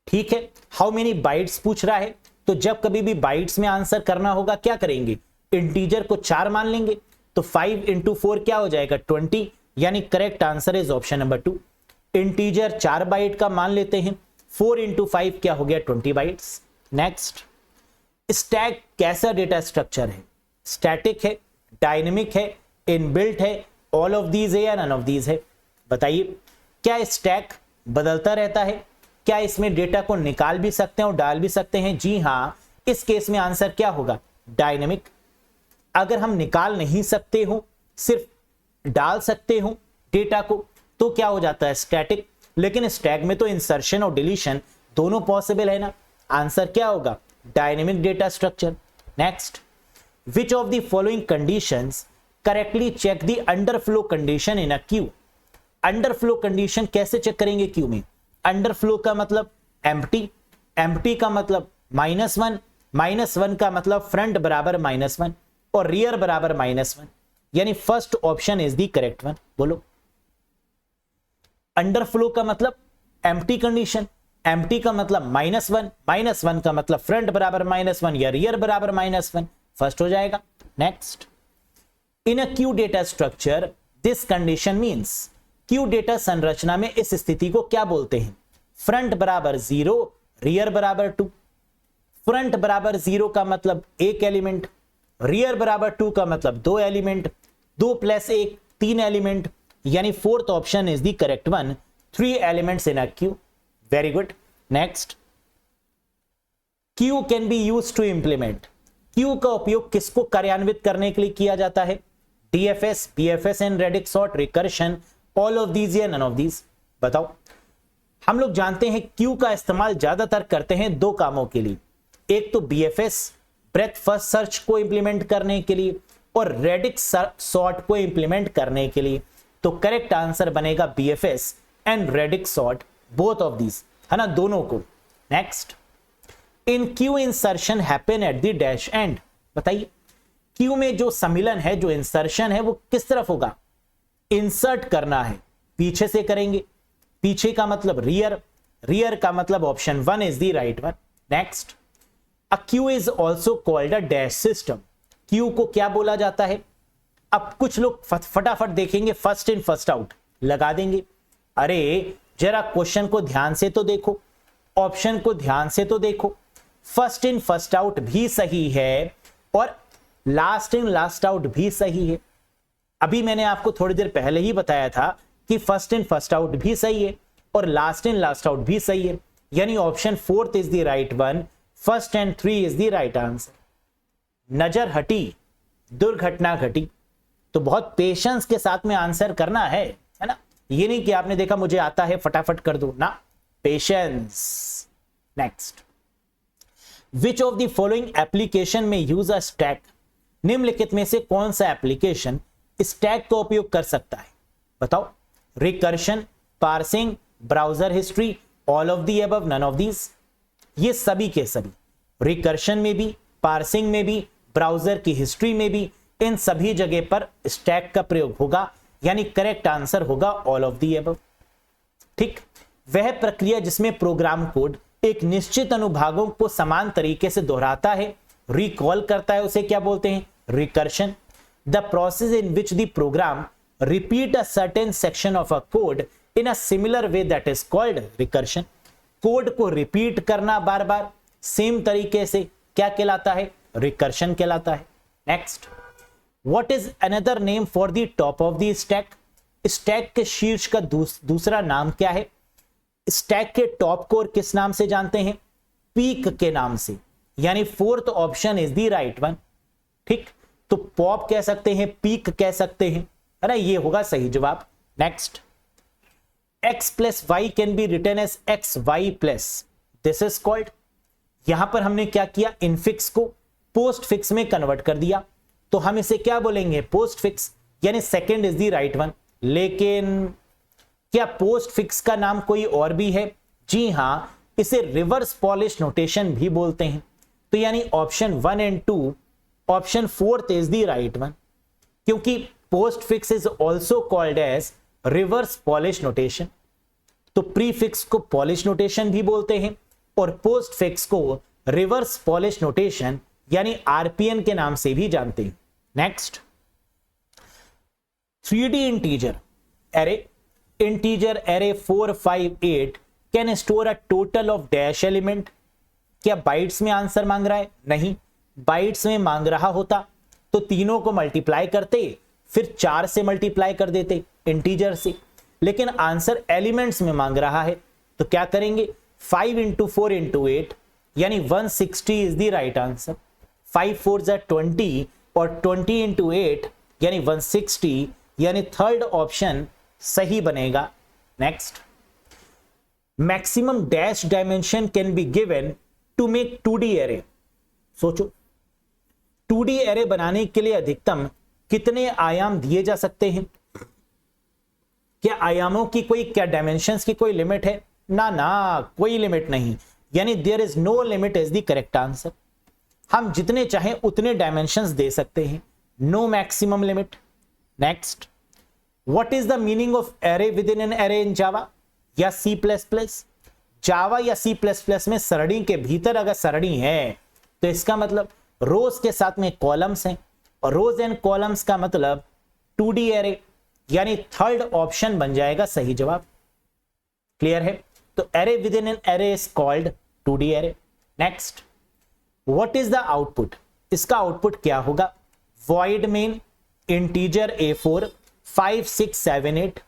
Speaker 1: ठीक है, हाउ मेनी बाइट्स पूछ रहा है, तो जब कभी भी बाइट्स में आंसर करना होगा क्या करेंगे? इंटीजर को 4 मान लेंगे, तो 5 into 4 क्या हो जाएगा? 20, यानी correct answer is option number 2। Integer 4 byte का मान लेते हैं, 4 into 5 क्या हो गया? 20 बाइट्स। नेक्स्ट, स्टैक कैसा डेटा स्ट्रक्चर है? स्टैटिक है, डायनेमिक है, इनबिल्ट है, ऑल ऑफ दीज है या नन ऑफ दीज है? बताइए, क्या स्टैक बदलता रहता है? क्या इसमें डेटा को निकाल भी सकते हैं और डाल भी सकते हैं? जी हां, इस केस में आंसर क्या होगा? डायनेमिक। अगर हम निकाल नहीं सकते हो, सिर्फ डाल सकते हो डेटा को, तो क्या हो जाता है? स्टैटिक। लेकिन स्टैक में तो इंसर्शन और डिलीशन दोनों पॉसिबल है ना, आंसर क्या होगा? Dynamic data structure. Next, which of the following conditions correctly check the underflow condition in a queue? Underflow condition कैसे चेक करेंगे क्यू में? अंडरफ्लो का मतलब एम्प्टी, एम्प्टी का मतलब -1, -1 का मतलब फ्रंट बराबर -1 और रियर बराबर -1, यानी first option is the correct one. बोलो, अंडरफ्लो का मतलब एम्प्टी कंडीशन, एम्प्टी का मतलब -1, -1 का मतलब फ्रंट बराबर -1 या रियर बराबर -1, फर्स्ट हो जाएगा। Next, in a Q data structure this condition means, Q data संरचना में इस स्थिति को क्या बोलते हैं? फ्रंट बराबर 0, रियर बराबर 2। फ्रंट बराबर 0 का मतलब एक एलिमेंट, रियर बराबर 2 का मतलब 2 एलिमेंट, 2 + 1 3 एलिमेंट, यानी fourth option is the correct one, 3 elements in a queue. Very good. Next, queue can be used to implement, queue का उपयोग किसको कार्यान्वित करने के लिए किया जाता है? DFS, BFS and radix sort, recursion, all of these या नन ऑफ दीज? बताओ। हम लोग जानते हैं क्यू का इस्तेमाल ज्यादातर करते हैं 2 कामों के लिए, एक तो बीएफएस ब्रेथ फर्स्ट सर्च को इंप्लीमेंट करने के लिए और रेडिक्स सॉर्ट को इंप्लीमेंट करने के लिए। तो करेक्ट आंसर बनेगा BFS and radix sort, both of these, है ना, दोनों को। Next, in queue insertion happen at the dash and, बताइए क्यू में जो सम्मिलन है, जो इंसर्शन है, वो किस तरफ होगा? इंसर्ट करना है, पीछे से करेंगे, पीछे का मतलब रियर, रियर का मतलब option 1 is the right one. Next, a Q is also called a dash system, Q को क्या बोला जाता है? अब कुछ लोग फटाफट देखेंगे फर्स्ट इन फर्स्ट आउट लगा देंगे। अरे जरा क्वेश्चन को ध्यान से तो देखो, ऑप्शन को ध्यान से तो देखो, फर्स्ट इन फर्स्ट आउट भी सही है और लास्ट इन लास्ट आउट भी सही है। अभी मैंने आपको थोड़ी देर पहले ही बताया था कि फर्स्ट इन फर्स्ट आउट भी सही है और लास्ट इन लास्ट आउट भी सही है, यानी option 4 is the right one, first and 3 is the right answer. नजर हटी, दुर्घटना घटी। तो बहुत पेशेंस के साथ में आंसर करना है ना, ये नहीं कि आपने देखा मुझे आता है फटाफट कर दो ना, patience. Next, which of the following application में यूज अ स्टैक, निम्नलिखित में से कौन सा एप्लीकेशन स्टैक का उपयोग कर सकता है? बताओ। Recursion, parsing, browser history, all of the above, none of these? ये सभी के सभी, रिकर्शन में भी, पार्सिंग में भी, ब्राउजर की हिस्ट्री में भी, इन सभी जगह पर स्टैक का प्रयोग होगा, यानी करेक्ट आंसर होगा ऑल ऑफ दी अबव। ठीक, वह प्रक्रिया जिसमें प्रोग्राम कोड एक निश्चित अनुभागों को समान तरीके से दोहराता है, रिकॉल करता है, उसे क्या बोलते हैं? Recursion. The process in which the program repeat a certain section of a code in a similar way that is called recursion. Code को रिपीट करना बार बार सेम तरीके से क्या कहलाता है? रिकर्शन कहलाता है। Next, what is another name for the top of the stack? Stack के शीर्ष का दूसरा नाम क्या है? स्टैक के टॉप को और किस नाम से जानते हैं? पीक के नाम से, यानी fourth option is the right one. ठीक, तो पॉप कह सकते हैं, पीक कह सकते हैं, है ना, ये होगा सही जवाब। Next, x plus Y can be written as X Y plus, this is called. यहां पर हमने क्या किया? इनफिक्स को पोस्ट फिक्स में कन्वर्ट कर दिया, तो हम इसे क्या बोलेंगे? पोस्ट फिक्स, यानी second is the right one. लेकिन क्या पोस्ट फिक्स का नाम कोई और भी है? जी हां, इसे रिवर्स पॉलिश नोटेशन भी बोलते हैं। तो यानी option 1 and 2, option 4 is the right one, क्योंकि postfix is also called as reverse polish notation. तो प्रीफिक्स को पॉलिश नोटेशन भी बोलते हैं और पोस्ट फिक्स को रिवर्स पॉलिश नोटेशन यानी आरपीएन के नाम से भी जानते हैं। Next, 3D integer array, integer array 4, 5, 8 can store a total of dash element. क्या बाइट्स में आंसर मांग रहा है? नहीं, बाइट्स में मांग रहा होता तो तीनों को मल्टीप्लाई करते, फिर 4 से मल्टीप्लाई कर देते इंटीजर से, लेकिन आंसर एलिमेंट्स में मांग रहा है तो क्या करेंगे? 5 इंटू 4 इंटू 8 यानी 160 इज द राइट आंसर। 5 4 20 और 20 इंटू 8 यानी 160, यानी थर्ड ऑप्शन सही बनेगा। Next, maximum dash dimension can be given to make 2D array. सोचो, 2D एरे बनाने के लिए अधिकतम कितने आयाम दिए जा सकते हैं? क्या आयामों की कोई, क्या डायमेंशंस की कोई लिमिट है? ना ना, कोई लिमिट नहीं, यानी there is no limit is the correct answer. हम जितने चाहें उतने डायमेंशंस दे सकते हैं, no maximum limit. Next, what is the meaning of array within an array in Java या C++? जावा या C++ में सरणी के भीतर अगर सरणी है तो इसका मतलब रोज के साथ में कॉलम्स हैं, और रोज एंड कॉलम्स का मतलब 2D एरे, यानी थर्ड ऑप्शन बन जाएगा सही जवाब। क्लियर है? तो array within an array is called 2D array. Next, what is the output? इसका आउटपुट क्या होगा? Void main integer A4 5 6 7 8,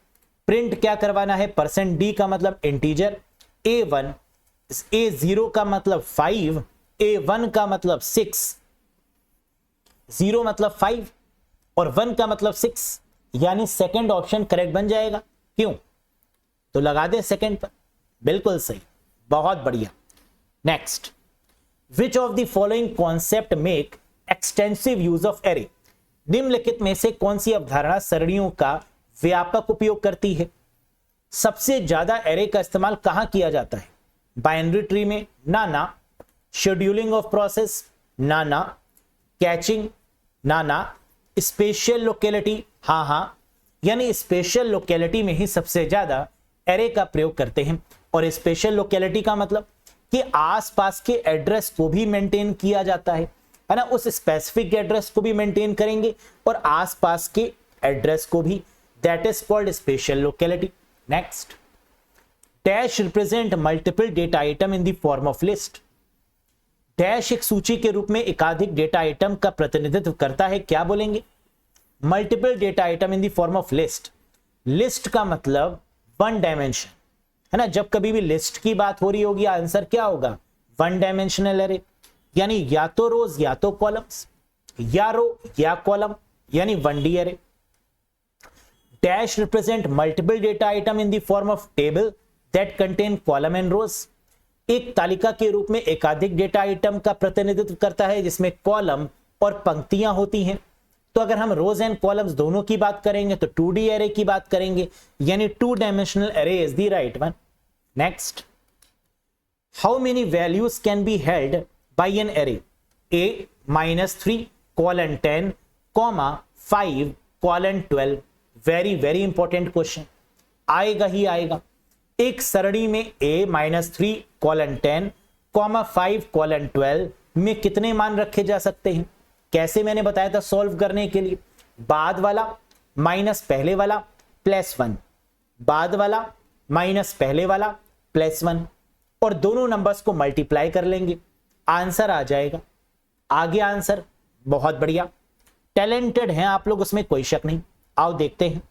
Speaker 1: print क्या करवाना है? %d का मतलब इंटीजर, A1 A0 का मतलब 5, A1 का मतलब 6, 0 मतलब 5 और 1 का मतलब 6, यानी सेकंड ऑप्शन करेक्ट बन जाएगा। क्यों? तो लगा दे सेकंड पर, बिल्कुल सही, बहुत बढ़िया। Next, which of the following concept make extensive use of array? निम्नलिखित में से कौन सी अवधारणा सरणियों का व्यापक उपयोग करती है? सबसे ज्यादा एरे का इस्तेमाल कहां किया जाता है? बाइनरी ट्री में? ना ना। Scheduling of process? ना ना। कैचिंग? ना ना। Special locality? हाँ हाँ, यानी स्पेशल लोकेलिटी में ही सबसे ज्यादा एरे का प्रयोग करते हैं। और स्पेशल लोकेलिटी का मतलब कि आसपास के एड्रेस को भी मेंटेन किया जाता है ना, उस स्पेसिफिक एड्रेस को भी मेंटेन करेंगे और आसपास के एड्रेस को भी, that is called special locality. Next, dash represent multiple data item in the form of list. Dash एक सूची के रूप में एकाधिक डेटा आइटम का प्रतिनिधित्व करता है, क्या बोलेंगे? Multiple data item in the form of list. List का मतलब 1 डायमेंशन, है ना, जब कभी भी लिस्ट की बात हो रही होगी आंसर क्या होगा? 1 डायमेंशनल एरे, यानी या तो रोज या तो कॉलम्स, या रो या कॉलम, यानी 1D एरे। Dash represent multiple data item in the form of table that contain column and rows. एक तालिका के रूप में एकाधिक डेटा आइटम का प्रतिनिधित्व करता है जिसमें कॉलम और पंक्तियां होती हैं। तो अगर हम रोज एंड कॉलम्स दोनों की बात करेंगे तो 2D एरे की बात करेंगे, यानी 2 dimensional array is the right one. Next, how many values can be held by an array? A -3 :10 comma 5 colon 12। Very very important question, आएगा ही आएगा। एक सरणी में a minus 3 colon 10 comma 5 colon 12 में कितने मान रखे जा सकते हैं? कैसे मैंने बताया था सॉल्व करने के लिए, बाद वाला माइनस पहले वाला प्लस 1, बाद वाला माइनस पहले वाला प्लस 1, और दोनों नंबर्स को मल्टीप्लाई कर लेंगे, आंसर आ जाएगा। आगे आंसर, बहुत बढ़िया, टैलेंटेड हैं आप लोग, उसमें कोई शक नहीं। आओ देखते हैं।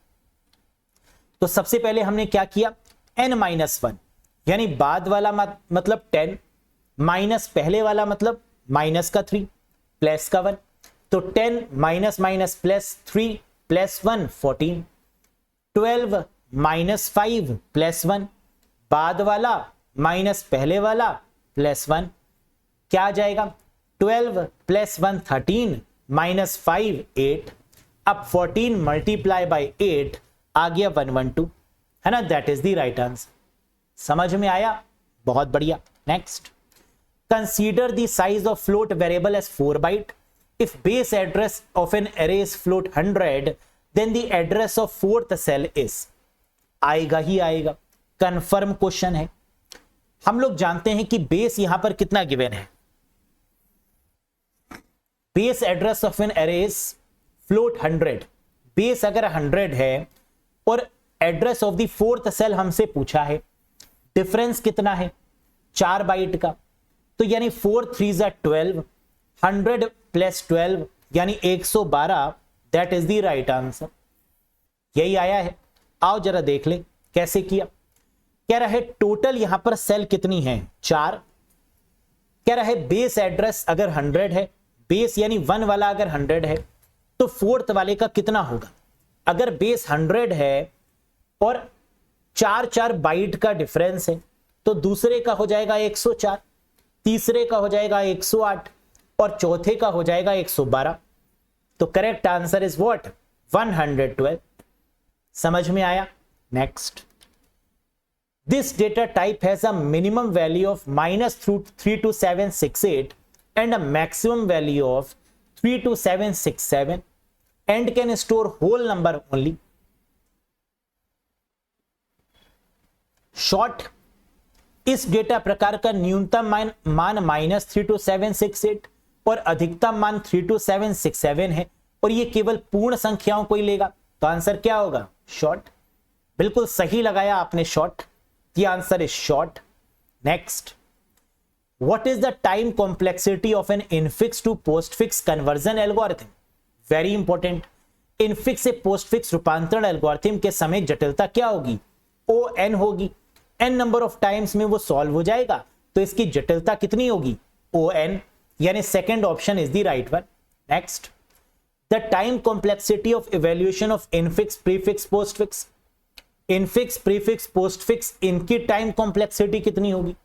Speaker 1: तो सबसे पहले हमने क्या किया, n माइनस 1 यानी बाद वाला मतलब 10, माइनस पहले वाला मतलब माइनस का 3 प्लस का 1, तो 10 minus minus plus 3 plus 1 14, 12 minus 5 plus 1, बाद वाला माइनस पहले वाला प्लस 1, क्या आ जाएगा 12 प्लस 1 13 माइनस 5 8, अब 14 मल्टीप्लाई बाय 8 आ गया 112, है ना, that is the right answer. समझ में आया, बहुत बढ़िया। Next, consider the size of float variable as 4 byte. If base address of an array is float 100 then the address of fourth cell is, आएगा ही आएगा, कंफर्म क्वेश्चन है। हम लोग जानते हैं कि बेस यहां पर कितना गिवन है, base address of an array is float 100, base अगर 100 है और address of the fourth cell हमसे पूछा है, डिफरेंस कितना है 4 बाइट का, तो यानी 4 3 12, 100 प्लस 12 यानी 112, that is the right answer. यही आया है। आओ जरा देख ले कैसे किया। कह रहा है टोटल यहां पर सेल कितनी है 4, कह रहा है बेस एड्रेस अगर 100 है, बेस यानी 1 वाला अगर 100 है तो फोर्थ वाले का कितना होगा। अगर बेस 100 है और 4 बाइट का डिफरेंस है तो दूसरे का हो जाएगा 104, तीसरे का हो जाएगा 108 और चौथे का हो जाएगा 112। तो करेक्ट आंसर इज व्हाट 112। समझ में आया। Next, this data type has a minimum value of -32768 and a maximum value of 32767 and can store whole number only. Short, इस डेटा प्रकार का न्यूनतम मान -32768 और अधिकतम मान 32767 है और ये केवल पूर्ण संख्याओं को ही लेगा, तो आंसर क्या होगा शॉर्ट। बिल्कुल सही लगाया आपने शॉर्ट, ये answer is short. Next, what is the time complexity of an infix to postfix conversion algorithm? Very important, infix से postfix रूपांतरण एल्गोरिथम के समय जटिलता क्या होगी ON होगी, n नंबर ऑफ टाइम्स में वो सॉल्व हो जाएगा तो इसकी जटिलता कितनी होगी ON, यानी second option is the right one. Next, the time complexity of evaluation of infix prefix postfix, infix prefix postfix इनकी टाइम कॉम्प्लेक्सिटी कितनी होगी।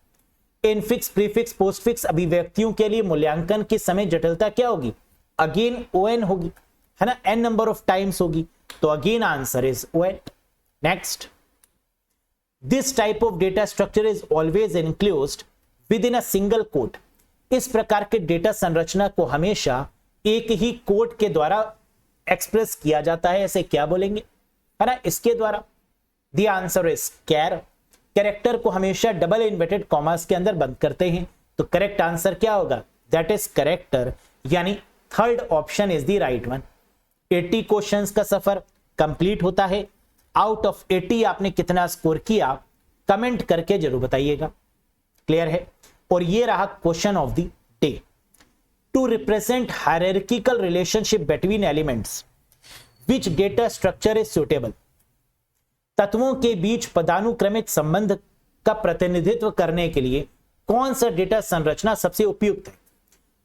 Speaker 1: इनफिक्स प्रीफिक्स पोस्टफिक्स अभिव्यक्तियों के लिए मूल्यांकन के समय जटिलता क्या होगी, अगेन ON होगी, है ना, n नंबर ऑफ टाइम्स होगी, तो again answer is ON। Next, this type of data structure is always enclosed with in a single code. इस प्रकार के डेटा संरचना को हमेशा एक ही कोड के द्वारा एक्सप्रेस किया जाता है, ऐसे क्या बोलेंगे, है ना, इसके द्वारा। The answer is char. Character को हमेशा डबल इन्वर्टेड कॉमास के अंदर बंद करते हैं, तो करेक्ट आंसर क्या होगा, दैट इज करेक्टर, यानी third option is the right one. 80 questions का सफर कंप्लीट होता है। आउट ऑफ 80 आपने कितना स्कोर किया कमेंट करके जरूर बताइएगा। क्लियर है। और ये रहा question of the day. To represent hierarchical relationship between elements which data structure is suitable. तत्वों के बीच पदानुक्रमित संबंध का प्रतिनिधित्व करने के लिए कौन सा डेटा संरचना सबसे उपयुक्त है।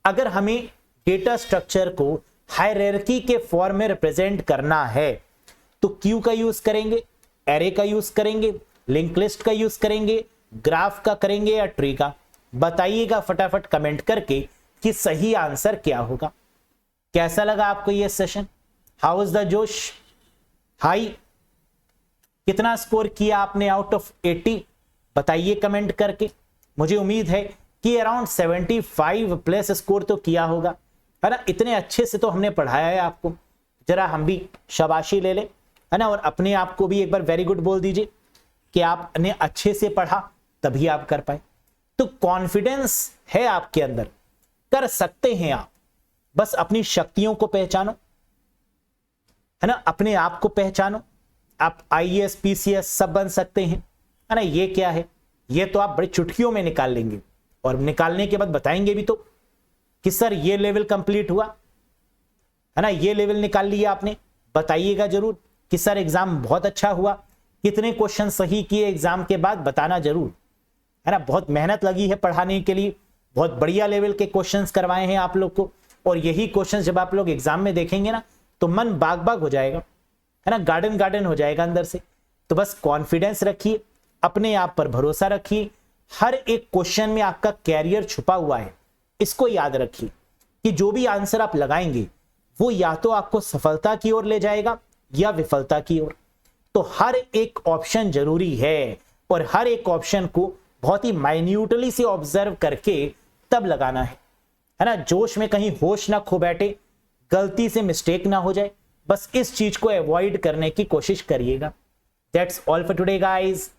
Speaker 1: अगर हमें डेटा स्ट्रक्चर को हायरार्की के फॉर्म में रिप्रेजेंट करना है तो क्यू का यूज करेंगे, एरे का यूज करेंगे, लिंक लिस्ट का यूज करेंगे, ग्राफ का करेंगे या ट्री का। बताइएगा फटाफट कमेंट करके कि सही आंसर क्या होगा। कैसा लगा आपको ये सेशन, हाउ इज द जोश, हाई, कितना स्कोर किया आपने आउट ऑफ 80 बताइए कमेंट करके। मुझे उम्मीद है कि अराउंड 75 प्लस स्कोर तो किया होगा, है ना, इतने अच्छे से तो हमने पढ़ाया है आपको। जरा हम भी शाबाशी ले लें, है ना, और अपने आप को भी एक बार वेरी गुड बोल दीजिए कि आपने अच्छे से पढ़ा तभी आप कर पाए। तो कॉन्फिडेंस है आपके अंदर, कर सकते हैं आप, बस अपनी शक्तियों को पहचानो, है ना, अपने आप को पहचानो। आप आईएएस पीसीएस सब बन सकते हैं, है ना। ये क्या है, ये तो आप बड़ी चुटकियों में निकाल लेंगे और निकालने के बाद बताएंगे भी तो कि सर ये लेवल कंप्लीट हुआ, है ना, ये लेवल निकाल लिया आपने। बताइएगा जरूर कि सर एग्जाम बहुत अच्छा हुआ, कितने क्वेश्चन सही किए एग्जाम के बाद, बताना जरूर, है ना। बहुत मेहनत लगी है पढ़ाने के लिए, बहुत बढ़िया लेवल के क्वेश्चंस करवाए हैं आप लोग को, और यही क्वेश्चंस जब आप लोग एग्जाम में देखेंगे ना तो मन बाग बाग हो जाएगा, है ना, गार्डन गार्डन हो जाएगा अंदर से। तो बस कॉन्फिडेंस रखिए, अपने आप पर भरोसा रखिए, हर एक क्वेश्चन में आपका कैरियर छुपा हुआ है। इसको याद रखिए कि जो भी आंसर आप लगाएंगे वो या तो आपको सफलता की ओर ले जाएगा या विफलता की ओर। तो हर एक ऑप्शन जरूरी है और हर एक ऑप्शन को बहुत ही माइन्यूटली से ऑब्जर्व करके तब लगाना है ना। जोश में कहीं होश ना खो बैठे, गलती से मिस्टेक ना हो जाए, बस इस चीज को अवॉइड करने की कोशिश करिएगा। That's all for today guys.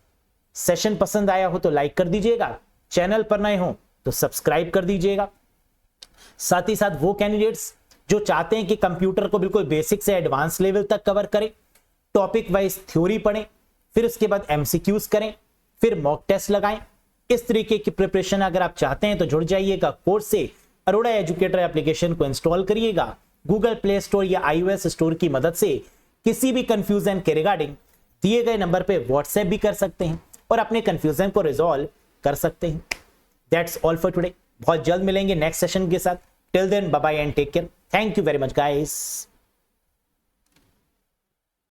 Speaker 1: Session पसंद आया हो तो लाइक कर दीजिएगा, चैनल पर नए हो तो सब्सक्राइब कर दीजिएगा। साथ ही साथ वो कैंडिडेट्स जो चाहते हैं कि कंप्यूटर को बिल्कुल बेसिक से एडवांस लेवल तक कवर करें, टॉपिक वाइज थ्योरी पढ़ें, फिर उसके बाद एमसीक्यूज करें, फिर मॉक टेस्ट लगाएं, इस तरीके की प्रिपरेशन अगर आप चाहते हैं तो जुड़ जाइएगा कोर्स से। अरोड़ा एजुकेटर एप्लीकेशन को इंस्टॉल करिएगा, गूगल प्ले स्टोर या iOS स्टोर की मदद से किसी भी कंफ्यूजन के रिगार्डिंग दिए गए नंबर पे व्हाट्सएप भी कर सकते हैं और अपने कंफ्यूजन को रिजॉल्व कर सकते हैं। That's all for today. बहुत जल्द मिलेंगे नेक्स्ट सेशन के साथ। Till then bye bye and take care. Thank you very much guys.